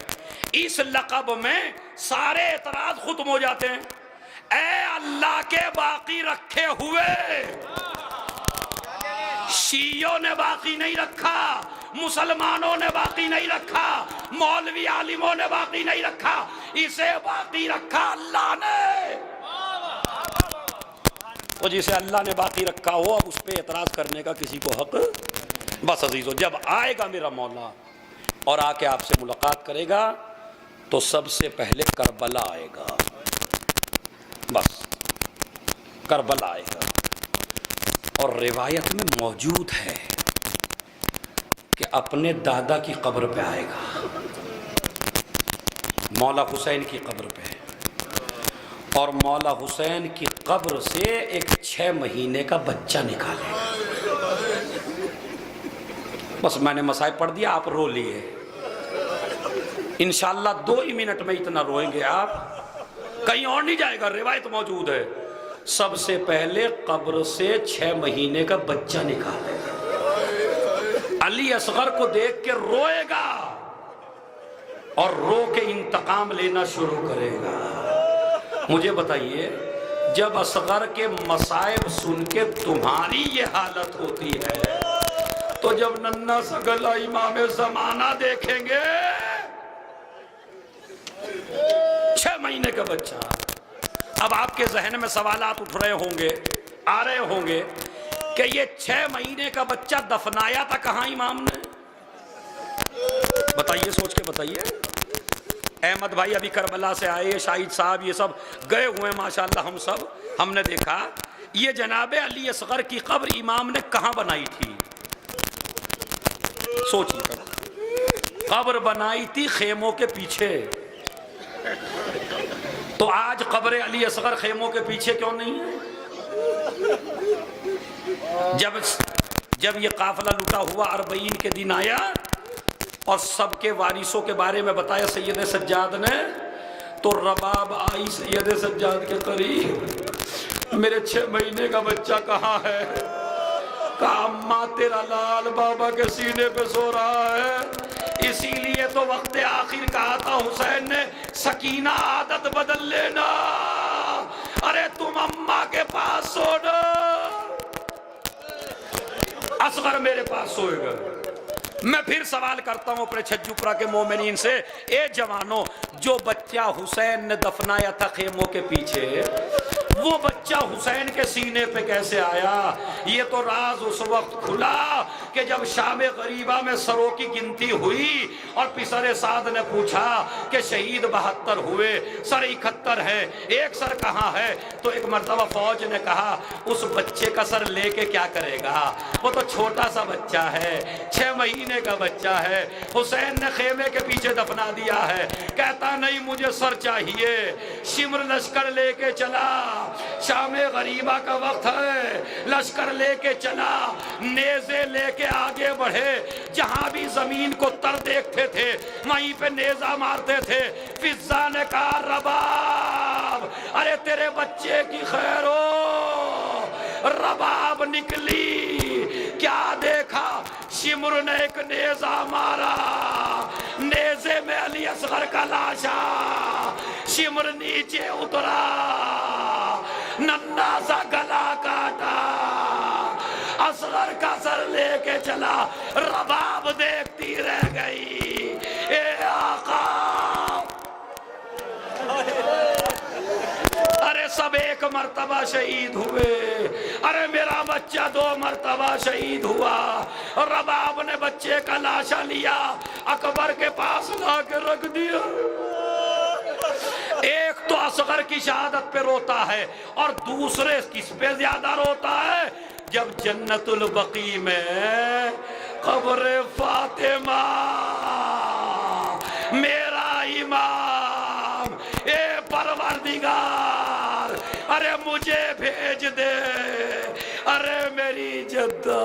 Speaker 2: इस लक़ब में सारे एतराज़ ख़त्म हो जाते हैं। ऐ अल्लाह के बाकी रखे हुए, शियों ने बाकी नहीं रखा, मुसलमानों ने बाकी नहीं रखा, मौलवी आलिमों ने बाकी नहीं रखा, इसे बाकी रखा अल्लाह ने। तो जिसे अल्लाह ने बाकी रखा हो अब उस पर एतराज़ करने का किसी को हक। बस अजीज़ों, जब आएगा मेरा मौला और आके आपसे मुलाकात करेगा तो सबसे पहले करबला आएगा, बस करबला आएगा। और रिवायत में मौजूद है कि अपने दादा की कब्र पे आएगा, मौला हुसैन की कब्र पे, और मौला हुसैन की कब्र से एक 6 महीने का बच्चा निकालेगा। बस मैंने मसाइब पढ़ दिया, आप रो लिए, इंशाअल्लाह 2 ही मिनट में इतना रोएंगे आप, कहीं और नहीं जाएगा। रिवायत मौजूद है, सबसे पहले कब्र से 6 महीने का बच्चा निकालेगा, अली असगर को देख के रोएगा और रो के इंतकाम लेना शुरू करेगा। मुझे बताइए, जब असगर के मसाइब सुन के तुम्हारी ये हालत होती है, तो जब नन्ना सगला इमाम ज़माना देखेंगे 6 महीने का बच्चा। अब आपके जहन में सवालात उठ रहे होंगे, आ रहे होंगे कि ये 6 महीने का बच्चा दफनाया था कहां इमाम ने? बताइए, सोच के बताइए। अहमद भाई अभी करबला से आए, शाहिद साहब ये सब गए हुए माशाल्लाह, हम सब हमने देखा ये जनाबे अली असगर की कब्र इमाम ने कहां बनाई थी? सोचिए, कब्र बनाई थी खेमों के पीछे। तो आज कब्र अली असगर खेमों के पीछे क्यों नहीं है? जब ये काफिला लुटा हुआ अरबईन के दिन आया और सबके वारिसों के बारे में बताया सैयद सज्जाद ने, तो रबाब आई सैयद सज्जाद के करीब, मेरे 6 महीने का बच्चा कहाँ है? कहा अम्मा तेरा लाल बाबा के सीने पे सो रहा है। इसीलिए तो वक्त आखिर कहा था हुसैन ने, सकीना आदत बदल लेना, अरे तुम अम्मा के पास सोना, असगर मेरे पास सोएगा। मैं फिर सवाल करता हूं अपने छज्जुपरा के मोमिनीन से, ए जवानों, जो बच्चा हुसैन ने दफनाया था खेमों के पीछे, वो बच्चा हुसैन के सीने पे कैसे आया? ये तो राज उस वक्त खुला कि जब शाम गरीबा में सरों की गिनती हुई और पिसरे साद ने पूछा कि शहीद 72 हुए, सर 71 है, एक सर कहाँ है? तो एक मर्तबा फौज ने कहा उस बच्चे का सर लेके क्या करेगा, वो तो छोटा सा बच्चा है, 6 महीने का बच्चा है। हुसैन ने खेमे के पीछे दफना दिया है। कहता नहीं, मुझे सर चाहिए। शिमर लश्कर लेके चला, शामे गरीबा का वक्त है, लश्कर लेके चला, नेज़े लेके आगे बढ़े, जहां भी जमीन को तर देखते थे वहीं पे नेज़ा मारते थे। फिजा ने कहा रबाब, अरे तेरे बच्चे की खैर हो। रबाब निकली, क्या देखा? शिमर ने एक नेज़ा मारा, नेज़े में अली असगर का लाशा। शिमर नीचे उतरा, नन्ना सा गला काटा, असगर का सर लेके चला। रबाब देखती रह गई, ए आका, अरे सब एक मर्तबा शहीद हुए, अरे मेरा बच्चा 2 मर्तबा शहीद हुआ। रबाब ने बच्चे का लाशा लिया, अकबर के पास ला के रख दिया। एक तो असगर की शहादत पे रोता है और दूसरे किस पे ज्यादा रोता है? जब जन्नतुल बकी में कब्र फातिमा, मेरा इमाम, ए परवरदिगार, अरे मुझे भेज दे, अरे मेरी जद्दा।